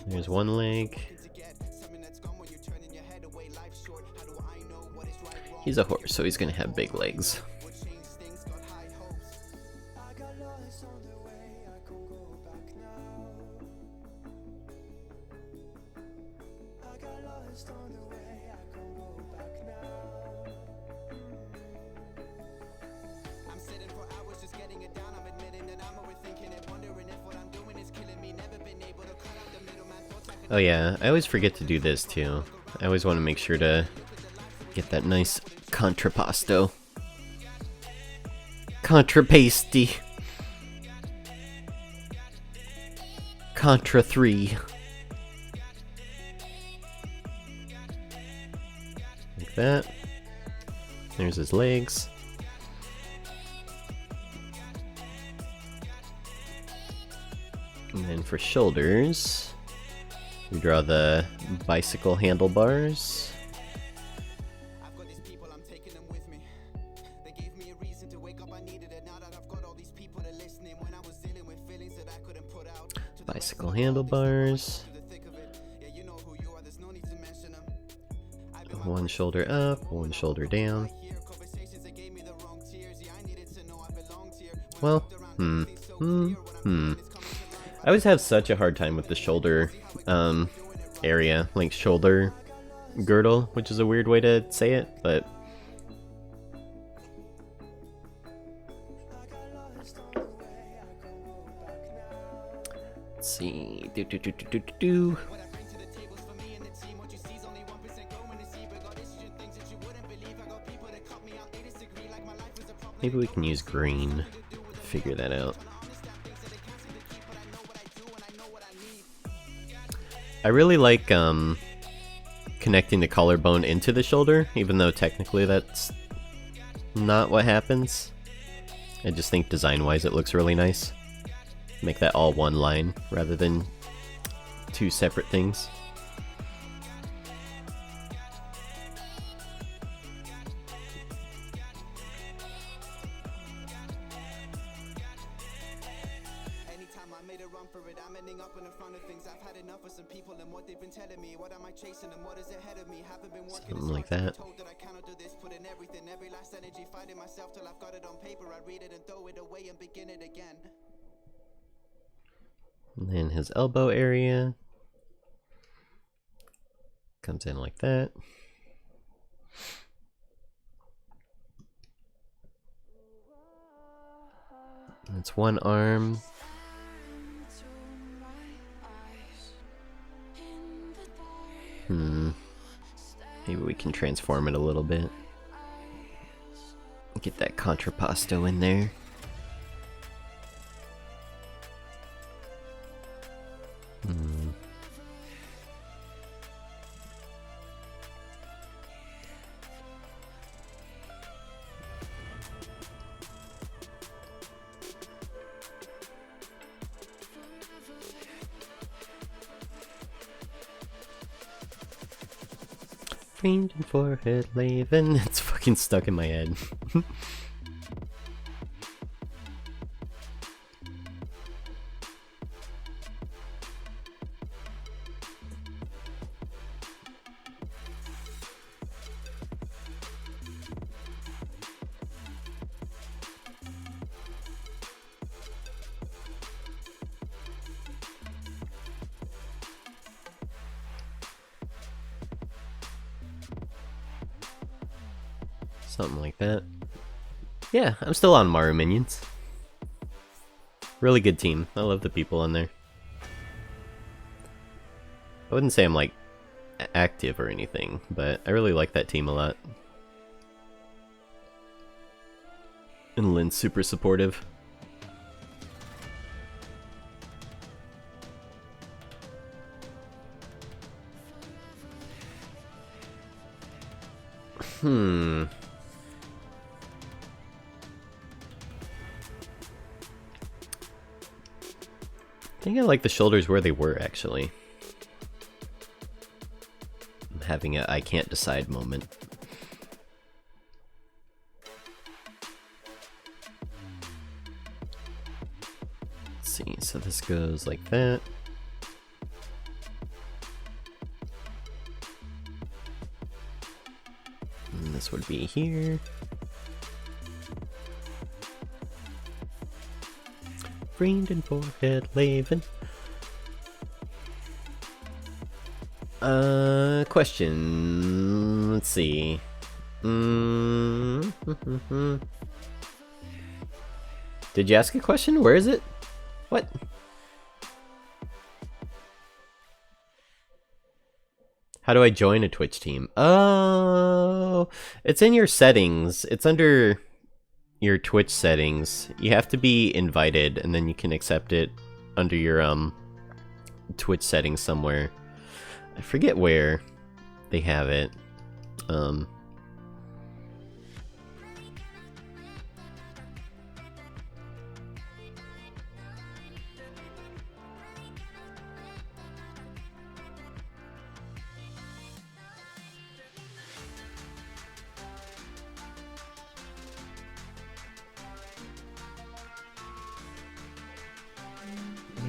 there's one leg. He's a horse, so he's gonna have big legs. Oh yeah, I always forget to do this too. I always want to make sure to get that nice contrappasto. Contrapasty. Contra 3. Like that. There's his legs. And then for shoulders, we draw the bicycle handlebars. Bicycle handlebars. One shoulder up, one shoulder down. Well, I always have such a hard time with the shoulder area, like shoulder girdle, which is a weird way to say it, but let's see. Maybe we can use green to figure that out. I really like connecting the collarbone into the shoulder, even though technically that's not what happens. I just think design-wise it looks really nice. Make that all one line rather than two separate things. Anytime I made a run for it, I'm ending up in the front of things. I've had enough of some people and what they've been telling me. What am I chasing and what is ahead of me? Haven't been working Something like that. told that I cannot do this, put in everything, every last energy, fighting myself till I've got it on paper. I read it and throw it away and begin it again. And then his elbow area comes in like that. That's one arm. Maybe we can transform it a little bit. Get that contrapposto in there. Fiend and forehead Laven. It's fucking stuck in my head. Something like that. Yeah, I'm still on Maru Minions. Really good team. I love the people in there. I wouldn't say I'm like active or anything, but I really like that team a lot. And Lynn's super supportive. I think I like the shoulders where they were, actually. I'm having a I can't decide moment. Let's see, so this goes like that. And this would be here. Brained and forehead Laven. Question. Let's see. Did you ask a question? Where is it? What? How do I join a Twitch team? Oh, it's in your settings. It's under your Twitch settings. You have to be invited and then you can accept it under your Twitch settings somewhere. I forget where they have it.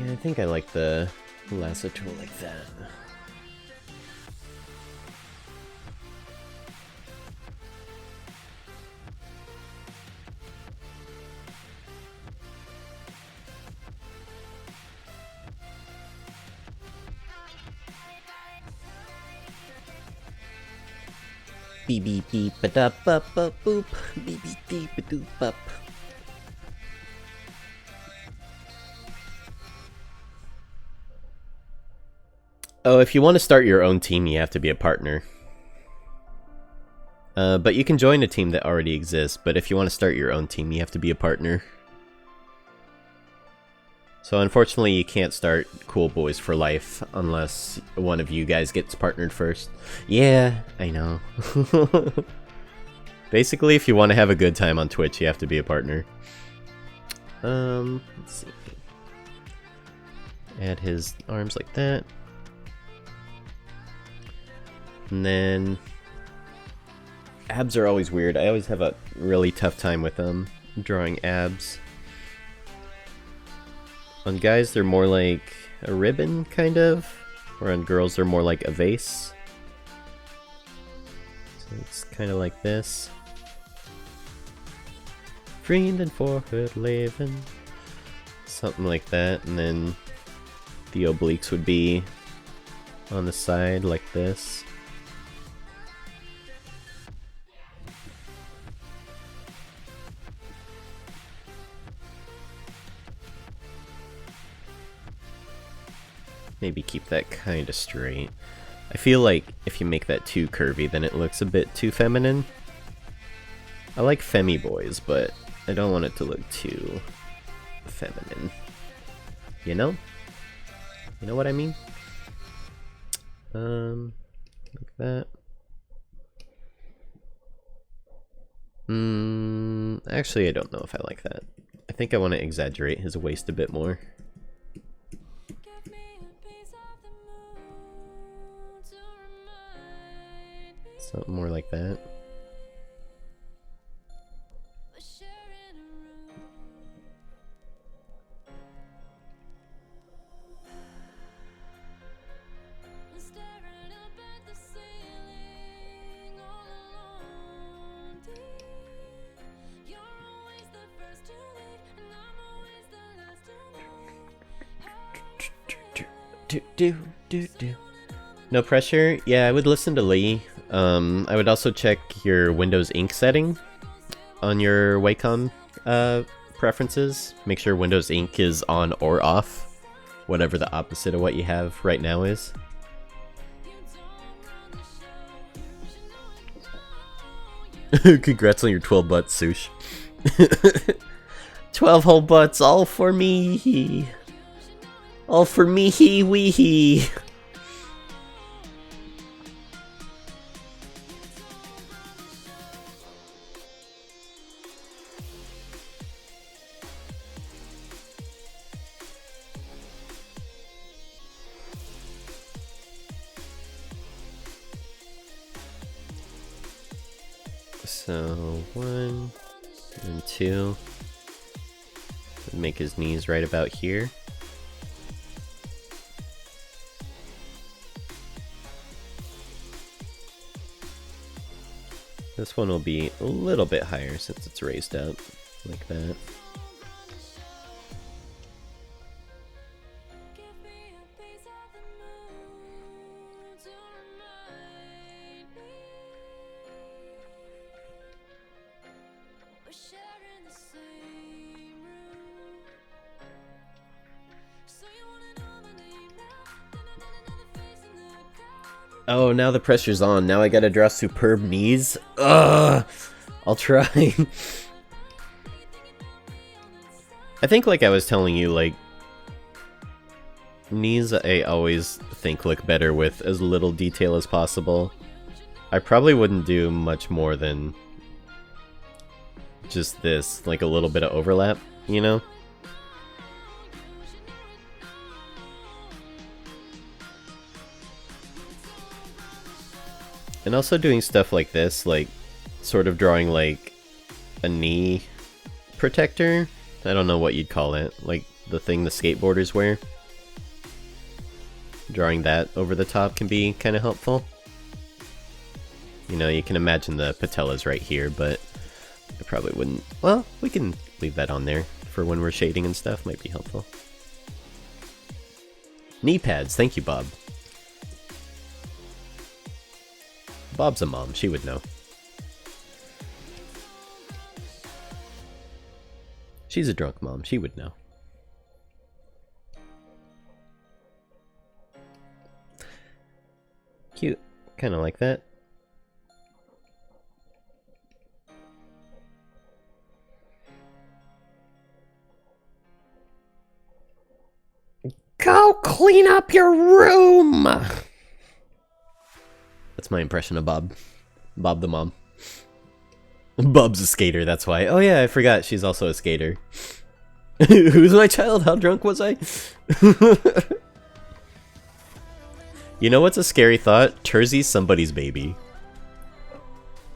Yeah, I think I like the lasso tool like that. Beep beep beep ba da ba ba boop. Beep beep beep ba doop up. Oh, if you want to start your own team, you have to be a partner. But you can join a team that already exists, but if you want to start your own team, you have to be a partner. So unfortunately you can't start Cool Boys for Life unless one of you guys gets partnered first. Yeah, I know. Basically, if you want to have a good time on Twitch, you have to be a partner. Let's see. Add his arms like that. And then abs are always weird. I always have a really tough time with them, drawing abs. On guys, they're more like a ribbon, kind of. Or on girls, they're more like a vase. So it's kind of like this. Vrienden voor het leven. Something like that. And then the obliques would be on the side like this. Maybe keep that kind of straight. I feel like if you make that too curvy, then it looks a bit too feminine. I like femmy boys, but I don't want it to look too feminine. You know? You know what I mean? Like that. Actually, I don't know if I like that. I think I want to exaggerate his waist a bit more. Something more like that. Do. No pressure? Yeah, I would listen to Lee. I would also check your Windows Ink setting on your Wacom preferences. Make sure Windows Ink is on or off, whatever the opposite of what you have right now is. Congrats on your 12 butts, Sush. 12 whole butts, all for me. All for me, wee. So 1 and 2. Make his knees right about here. This one will be a little bit higher since it's raised up, like that. Oh, now the pressure's on. Now I gotta draw superb knees. Ugh! I'll try. I think, like I was telling you, like, knees I always think look better with as little detail as possible. I probably wouldn't do much more than just this, like a little bit of overlap, you know? And also doing stuff like this, like sort of drawing like a knee protector. I don't know what you'd call it, like the thing the skateboarders wear. Drawing that over the top can be kind of helpful. You know, you can imagine the patellas right here, but I probably wouldn't. Well, we can leave that on there for when we're shading and stuff, might be helpful. Knee pads, thank you, Bob. Bob's a mom, she would know. She's a drunk mom, she would know. Cute, kind of like that. Clean up your room! That's my impression of Bob. Bob the mom. Bob's a skater, that's why. Oh yeah, I forgot she's also a skater. Who's my child? How drunk was I? You know what's a scary thought? Terzy's somebody's baby.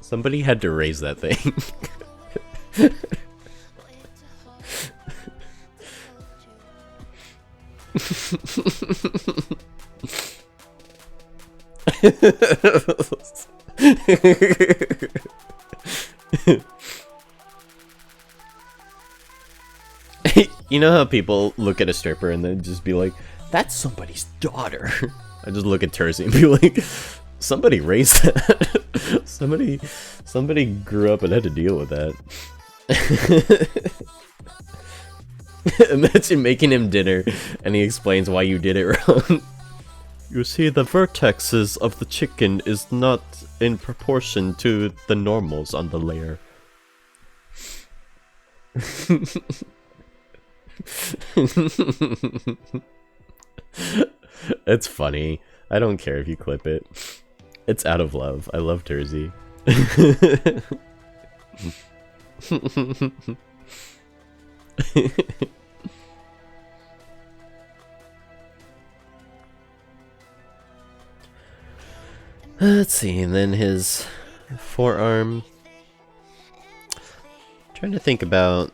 Somebody had to raise that thing. You know how people look at a stripper and then just be like, that's somebody's daughter. I just look at Tersey and be like, somebody raised that. somebody grew up and had to deal with that. Imagine making him dinner and he explains why you did it wrong. You see, the vertexes of the chicken is not in proportion to the normals on the layer. It's funny. I don't care if you clip it. It's out of love. I love Tersey. Let's see, and then his forearm. Trying to think about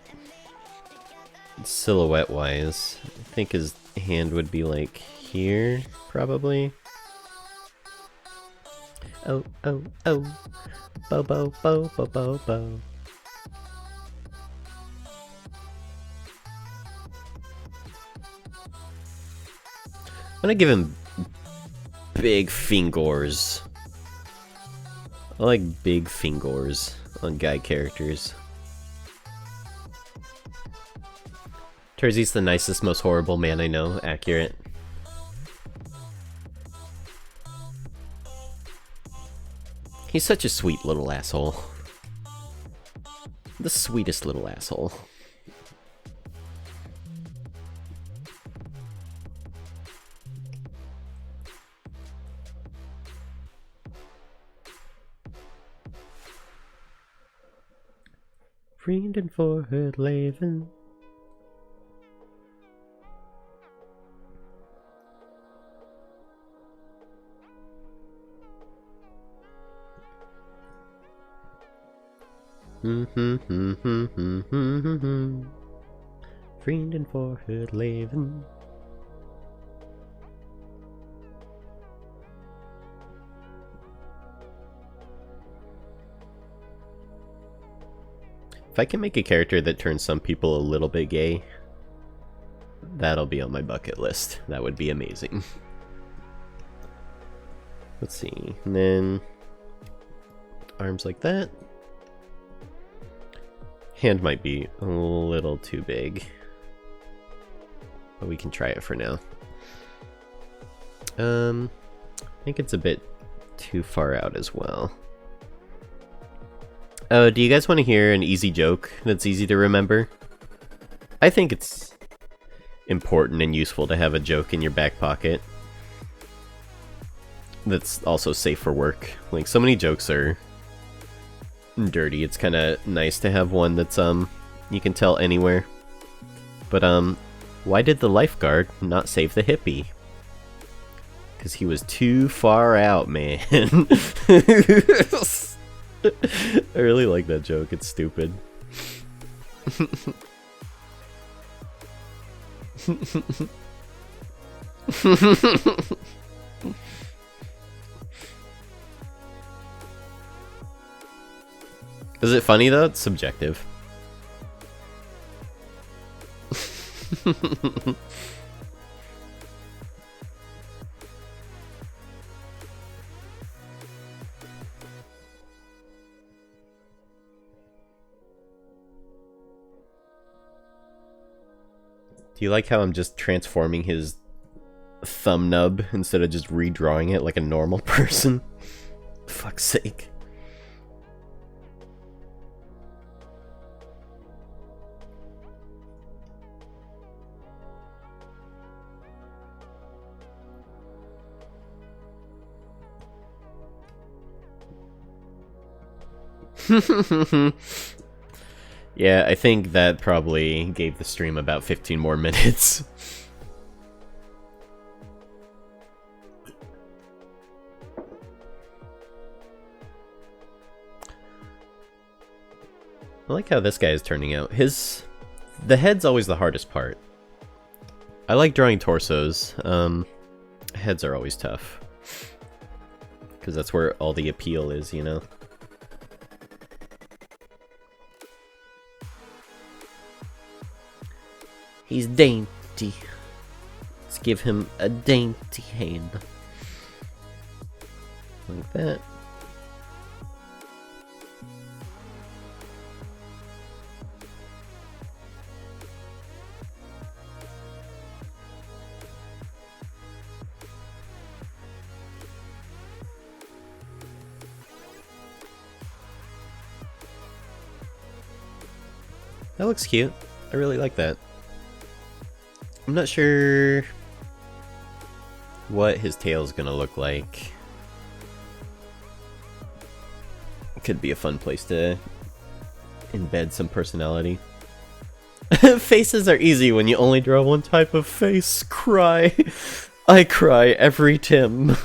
silhouette wise. I think his hand would be like here, probably. Oh, oh, oh. Bo, bo, bo, bo, bo, bo. I'm gonna give him big fingers. I like big fingers on guy characters. Tersey's the nicest, most horrible man I know. Accurate. He's such a sweet little asshole. The sweetest little asshole. Vrienden voor het leven. Vrienden voor het leven. If I can make a character that turns some people a little bit gay, that'll be on my bucket list. That would be amazing. Let's see, and then arms like that. Hand might be a little too big, but we can try it for now. I think it's a bit too far out as well. Oh, do you guys want to hear an easy joke that's easy to remember? I think it's important and useful to have a joke in your back pocket that's also safe for work. Like, so many jokes are dirty. It's kind of nice to have one that's you can tell anywhere. But why did the lifeguard not save the hippie? Because he was too far out, man. I really like that joke. It's stupid. Is it funny though? It's subjective. Do you like how I'm just transforming his thumb nub instead of just redrawing it like a normal person? Fuck's sake. Yeah, I think that probably gave the stream about 15 more minutes. I like how this guy is turning out. The head's always the hardest part. I like drawing torsos. Heads are always tough. Because that's where all the appeal is, you know? He's dainty. Let's give him a dainty hand. Like that. That looks cute. I really like that. I'm not sure what his tail's gonna look like. Could be a fun place to embed some personality. Faces are easy when you only draw one type of face. Cry. I cry every Tim.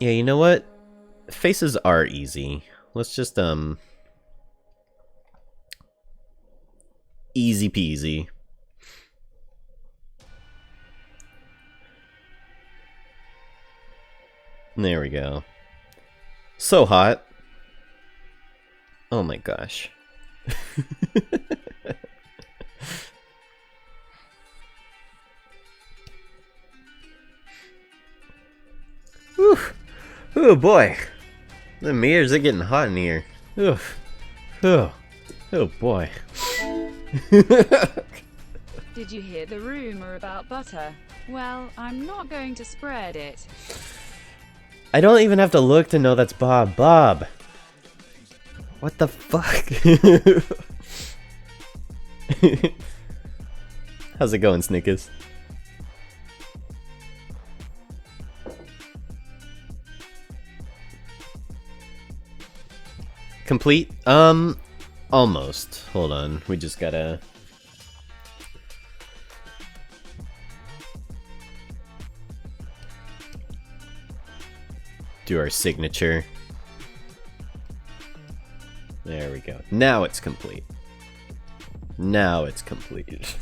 Yeah, you know what? Faces are easy. Let's just, easy peasy. There we go. So hot. Oh my gosh. Whew. Oh boy. The mirrors are getting hot in here. Ugh. Oh. Oh boy. Did you hear the rumor about butter? Well, I'm not going to spread it. I don't even have to look to know that's Bob. Bob! What the fuck? How's it going, Snickers? Complete? Almost. Hold on. We just gotta... do our signature. There we go. Now it's complete. Now it's complete.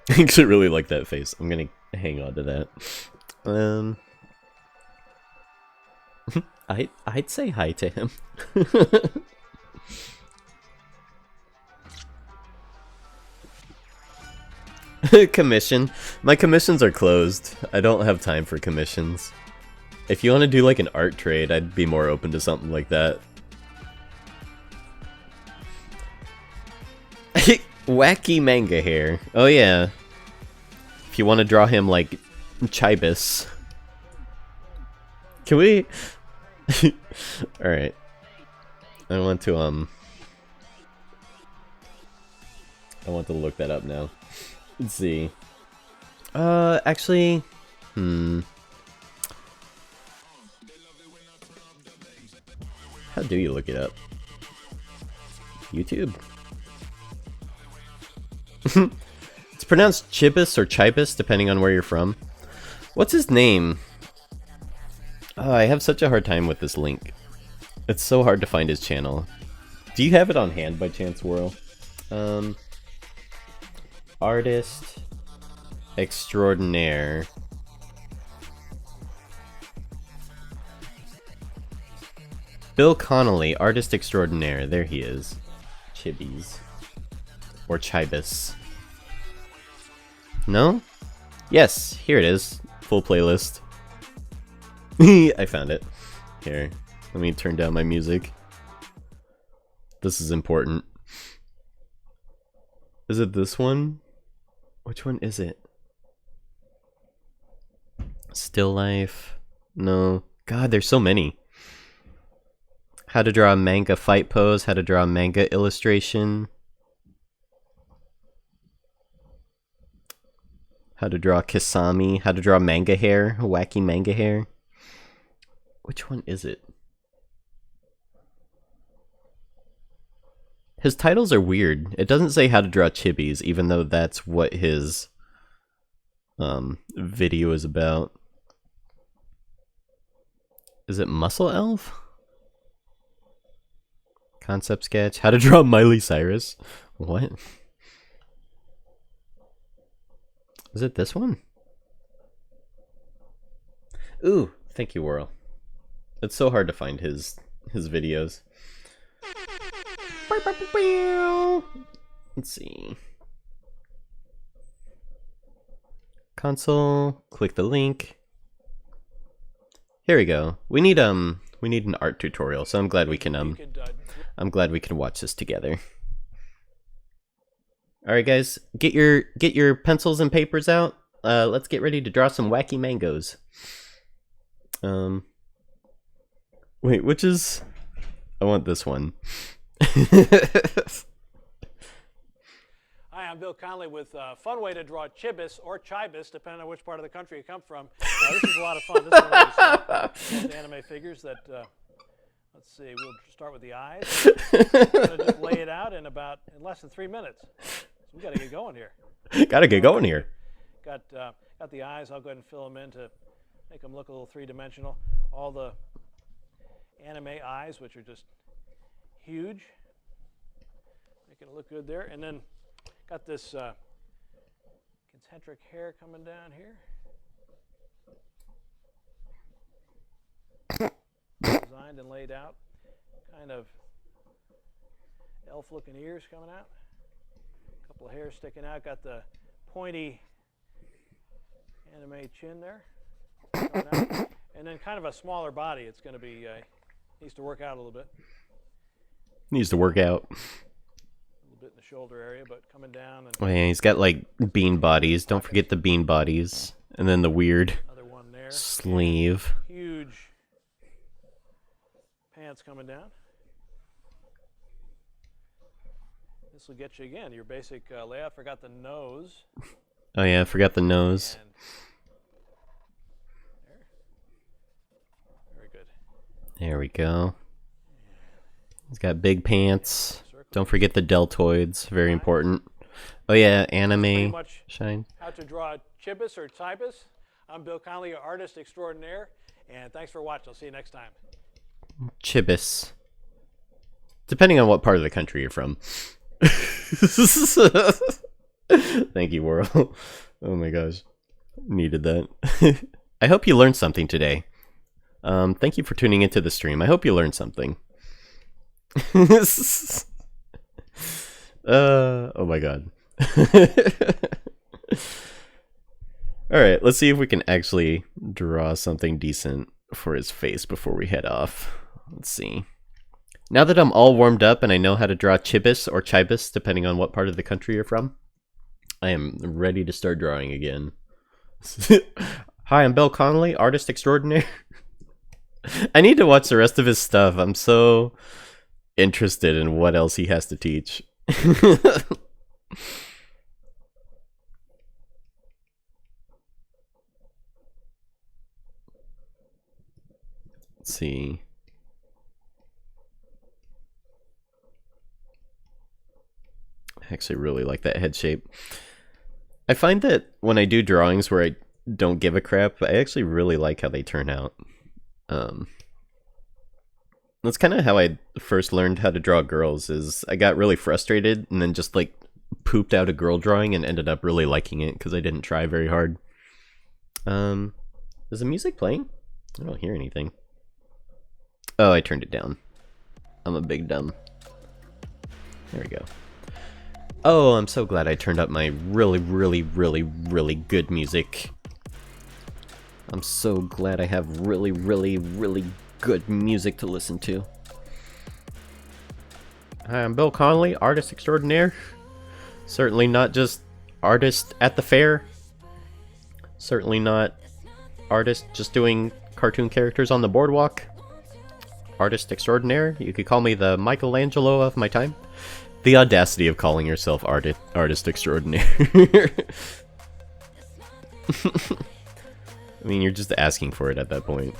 I actually really like that face. I'm gonna hang on to that. I'd say hi to him. Commission. My commissions are closed. I don't have time for commissions. If you want to do like an art trade, I'd be more open to something like that. Wacky manga hair. Oh yeah. If you want to draw him like Chibis. Can we... Alright. I want to look that up now. Let's see. Actually... How do you look it up? YouTube? It's pronounced Chibis or Chibis, depending on where you're from. What's his name? Oh, I have such a hard time with this link. It's so hard to find his channel. Do you have it on hand by chance, Whirl? Artist extraordinaire. Bill Connolly, artist extraordinaire. There he is. Chibis. Or Chibis. No? Yes, here it is. Full playlist. I found it. Here, let me turn down my music. This is important. Is it this one? Which one is it? Still Life? No, God, there's so many. How to draw a manga fight pose, how to draw a manga illustration. How to draw Kisame, how to draw manga hair, wacky manga hair. Which one is it? His titles are weird. It doesn't say how to draw chibis, even though that's what his video is about. Is it Muscle Elf? Concept sketch. How to draw Miley Cyrus. What? Is it this one? Ooh, thank you, Whirl. It's so hard to find his videos. Let's see. Console. Click the link. Here we go. We need an art tutorial, so I'm glad we can watch this together. All right, guys, get your pencils and papers out. Let's get ready to draw some wacky mangoes. Wait, which is? I want this one. Hi, I'm Bill Conley with a fun way to draw chibis or chibis, depending on which part of the country you come from. This is a lot of fun. This is one of those anime figures that, let's see, we'll start with the eyes. We're going to just lay it out in less than 3 minutes. So we got to get going here. Gotta get going here. Got the eyes. I'll go ahead and fill them in to make them look a little three-dimensional. All the anime eyes, which are just huge. Making it look good there. And then got this concentric hair coming down here. Designed and laid out. Kind of elf-looking ears coming out. A couple of hairs sticking out. Got the pointy anime chin there. Coming out. And then kind of a smaller body. It's going to be, needs to work out a little bit. Needs to work out. Bit in the shoulder area, but coming down. And oh yeah, he's got like bean bodies. Don't forget the bean bodies, and then the weird another one there. Sleeve. Huge pants coming down. This will get you again your basic layout. Forgot the nose. Oh yeah, I forgot the nose. And there. Very good. There we go. He's got big pants. Don't forget the deltoids, very important. Oh yeah, anime shine. How to draw chibis or chibis. I'm Bill Conley, your artist extraordinaire, and thanks for watching. I'll see you next time. Chibis. Depending on what part of the country you're from. Thank you, Whirl. Oh my gosh. Needed that. I hope you learned something today. Thank you for tuning into the stream. I hope you learned something. Oh my god. Alright, let's see if we can actually draw something decent for his face before we head off. Let's see. Now that I'm all warmed up and I know how to draw chibis or chibis, depending on what part of the country you're from, I am ready to start drawing again. Hi, I'm Bill Connolly, artist extraordinaire. I need to watch the rest of his stuff. I'm so interested in what else he has to teach. Let's see. I actually really like that head shape. I find that when I do drawings where I don't give a crap, I actually really like how they turn out. That's kind of how I first learned how to draw girls, is I got really frustrated and then just like pooped out a girl drawing and ended up really liking it because I didn't try very hard. Is the music playing? I don't hear anything. Oh, I turned it down. I'm a big dumb. There we go. Oh, I'm so glad I turned up my really, really, really, really good music. I'm so glad I have really, really, really good music to listen to. Hi, I'm Bill Connolly, artist extraordinaire. Certainly not just artist at the fair. Certainly not artist just doing cartoon characters on the boardwalk. Artist extraordinaire. You could call me the Michelangelo of my time. The audacity of calling yourself artist extraordinaire. I mean, you're just asking for it at that point.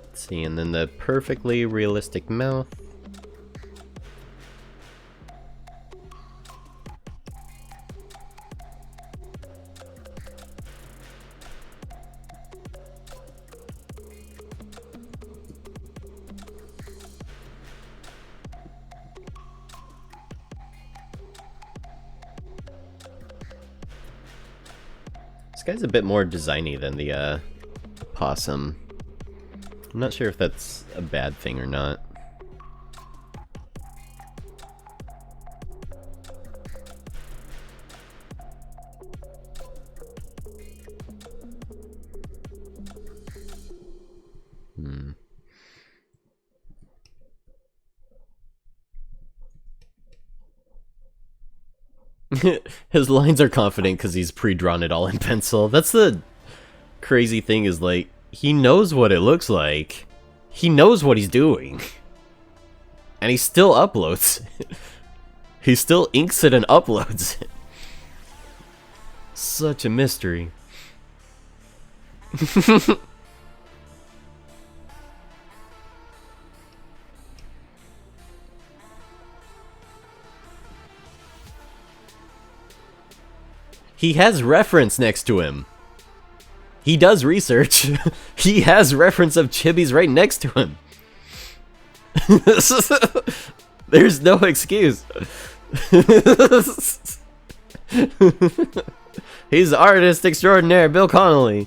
Let's see, and then the perfectly realistic mouth. This guy's a bit more designy than the possum. I'm not sure if that's a bad thing or not. His lines are confident because he's pre-drawn it all in pencil. That's the crazy thing, is like, he knows what it looks like. He knows what he's doing. And he still uploads it. He still inks it and uploads it. Such a mystery. He has reference next to him. He does research. He has reference of Chibi's right next to him. There's no excuse. He's artist extraordinaire, Bill Connolly.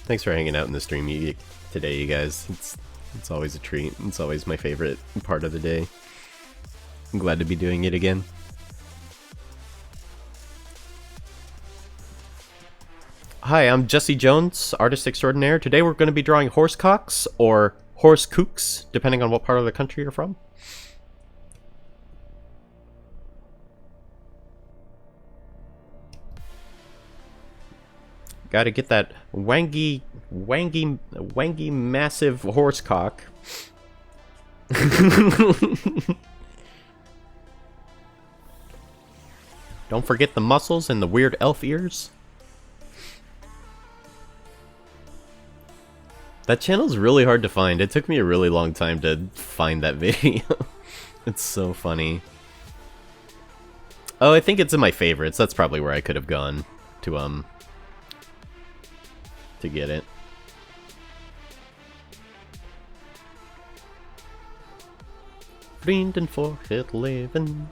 Thanks for hanging out in the stream today, you guys. It's always a treat. It's always my favorite part of the day. I'm glad to be doing it again. Hi, I'm Jesse Jones, artist extraordinaire. Today we're going to be drawing horsecocks, or horse kooks, depending on what part of the country you're from. Gotta get that wangy massive horsecock. Don't forget the muscles and the weird elf ears. That channel's really hard to find. It took me a really long time to find that video. It's so funny. Oh, I think it's in my favorites. That's probably where I could have gone to get it. Vrienden for het leven.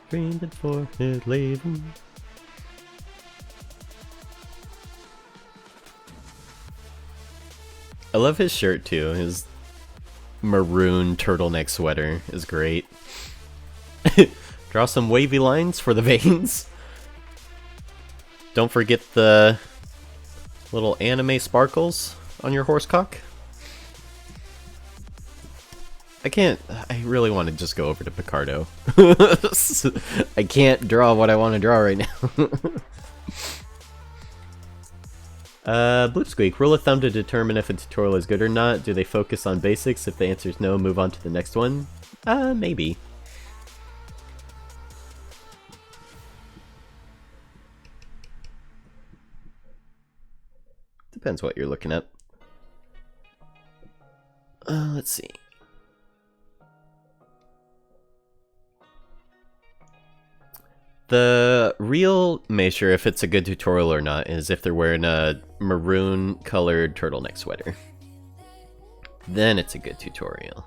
Vrienden voor het leven. I love his shirt too. His maroon turtleneck sweater is great. Draw some wavy lines for the veins. Don't forget the little anime sparkles on your horsecock. I really want to just go over to Picardo. I can't draw what I want to draw right now. Bloopsqueak, rule of thumb to determine if a tutorial is good or not. Do they focus on basics? If the answer is no, move on to the next one. Maybe. Depends what you're looking at. Let's see. The real measure if it's a good tutorial or not is if they're wearing a maroon colored turtleneck sweater. Then it's a good tutorial.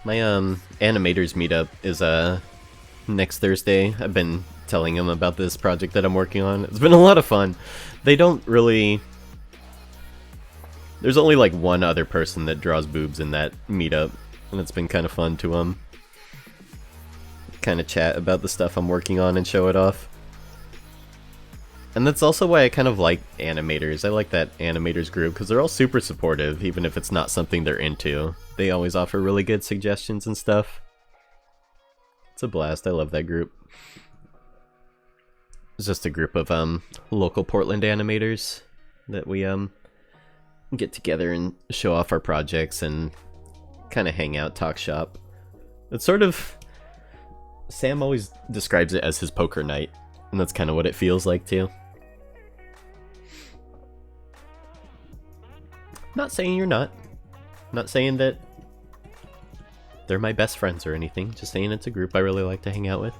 My animators meetup is next Thursday. I've been telling them about this project that I'm working on. It's been a lot of fun. They don't really... There's only like one other person that draws boobs in that meetup, and it's been kind of fun to kind of chat about the stuff I'm working on and show it off. And that's also why I kind of like animators. I like that animators group because they're all super supportive, even if it's not something they're into. They always offer really good suggestions and stuff. It's a blast. I love that group. It's just a group of local Portland animators that we get together and show off our projects and kind of hang out, talk shop. It's sort of... Sam always describes it as his poker night, and that's kind of what it feels like too. Not saying you're not. Not saying that they're my best friends or anything. Just saying it's a group I really like to hang out with.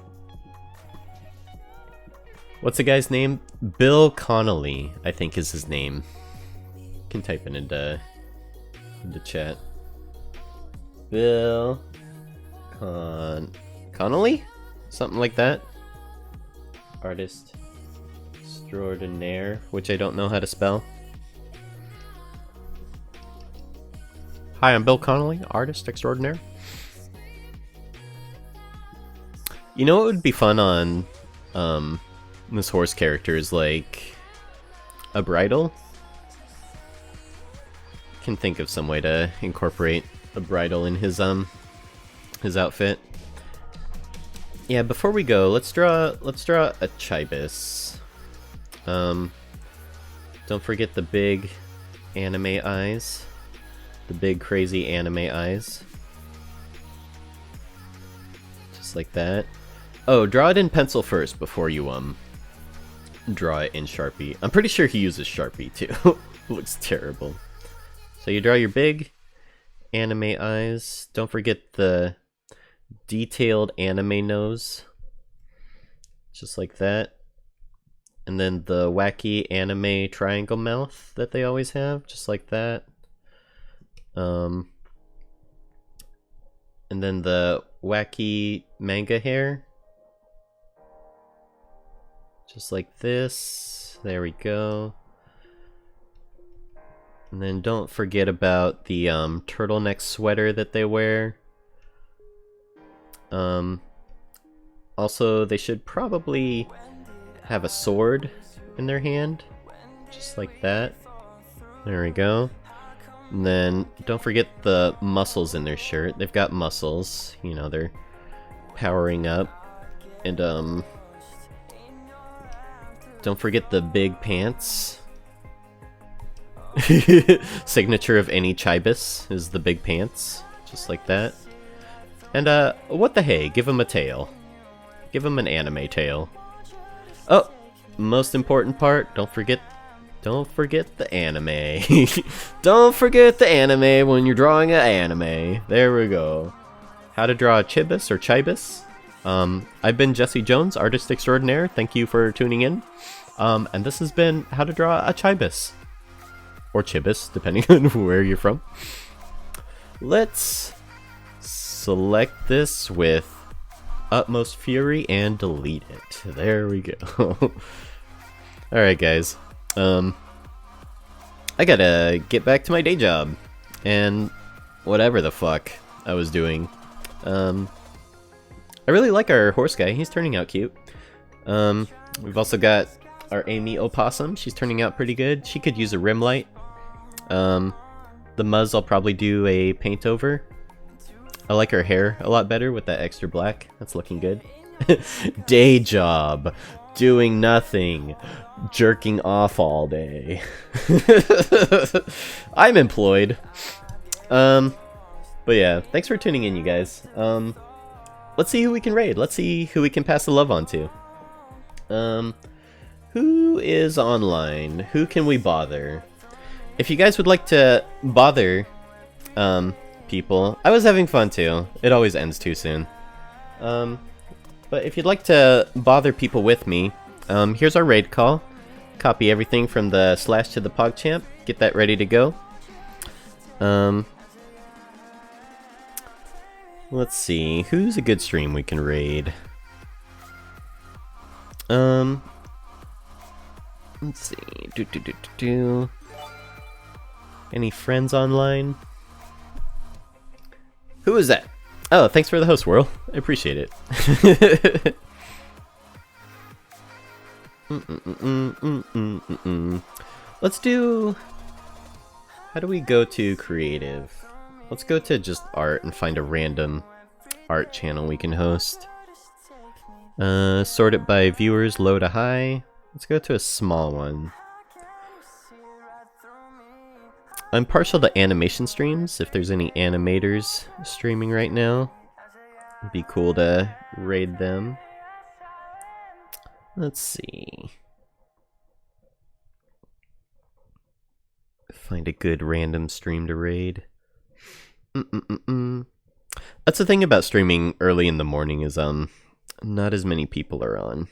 What's the guy's name? Bill Connolly, I think is his name. You can type it into chat. Bill Connolly? Something like that. Artist extraordinaire, which I don't know how to spell. Hi, I'm Bill Connolly, artist extraordinaire. You know what would be fun on this horse character is like a bridle. Can think of some way to incorporate a bridle in his outfit. Yeah, before we go, let's draw a chibis. Don't forget the big anime eyes. The big crazy anime eyes. Just like that. Oh, draw it in pencil first before you draw it in Sharpie. I'm pretty sure he uses Sharpie too. Looks terrible. So you draw your big anime eyes. Don't forget the detailed anime nose. Just like that. And then the wacky anime triangle mouth that they always have. Just like that. And then the wacky manga hair. Just like this. There we go. And then don't forget about the turtleneck sweater that they wear. Also, they should probably have a sword in their hand. Just like that. There we go. And then don't forget the muscles in their shirt. They've got muscles. You know, they're powering up. And don't forget the big pants. Signature of any chibis is the big pants. Just like that. And what the hey, give him a tail. Give him an anime tail. Oh, most important part, don't forget the anime. Don't forget the anime when you're drawing an anime. There we go. How to draw a chibis or chibis. I've been Jesse Jones, artist extraordinaire. Thank you for tuning in. And this has been how to draw a chibis. Or chibis, depending on where you're from. Let's select this with utmost fury and delete it. There we go. Alright guys. I gotta get back to my day job. And whatever the fuck I was doing. I really like our horse guy. He's turning out cute. We've also got our Amy Opossum. She's turning out pretty good. She could use a rim light. The Muzz I'll probably do a paint over. I like her hair a lot better with that extra black. That's looking good. Day job, doing nothing, jerking off all day. I'm employed. But yeah, thanks for tuning in, you guys. Let's see who we can raid. Let's see who we can pass the love on to. Who is online? Who can we bother? If you guys would like to bother people, I was having fun too. It always ends too soon. But if you'd like to bother people with me, here's our raid call. Copy everything from the / to the PogChamp. Get that ready to go. Let's see, who's a good stream we can raid? Let's see. Any friends online? Who is that? Oh, thanks for the host, Whirl. I appreciate it. Let's do... How do we go to creative? Let's go to just art and find a random art channel we can host. Sort it by viewers, low to high. Let's go to a small one. I'm partial to animation streams, if there's any animators streaming right now. It'd be cool to raid them. Let's see. Find a good random stream to raid. That's the thing about streaming early in the morning is not as many people are on.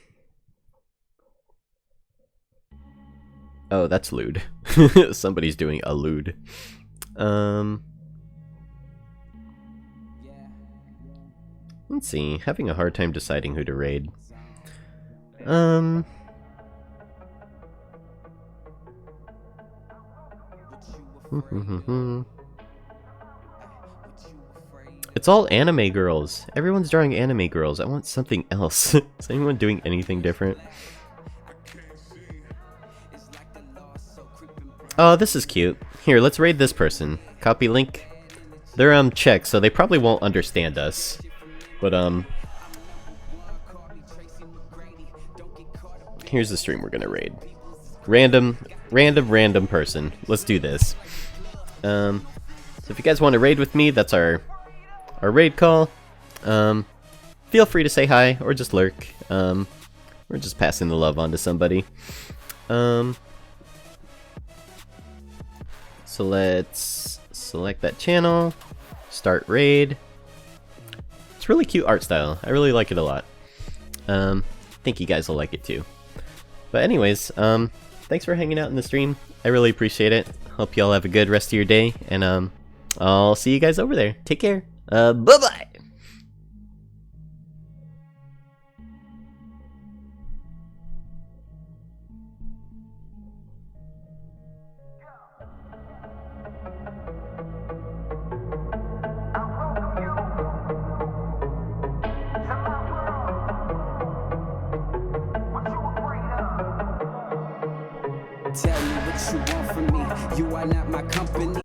Oh, that's lewd. Somebody's doing a lewd. Let's see. Having a hard time deciding who to raid. It's all anime girls. Everyone's drawing anime girls. I want something else. Is anyone doing anything different? Oh, this is cute. Here, let's raid this person. Copy link. They're Czech, so they probably won't understand us. But here's the stream we're gonna raid. Random person. Let's do this. So if you guys want to raid with me, that's our raid call. Feel free to say hi or just lurk. We're just passing the love on to somebody. So let's select that channel, start raid. It's really cute art style. I really like it a lot. Think you guys will like it too. But anyways, thanks for hanging out in the stream. I really appreciate it. Hope y'all have a good rest of your day, and I'll see you guys over there. Take care. Bye-bye! Tell me what you want from me. You are not my company.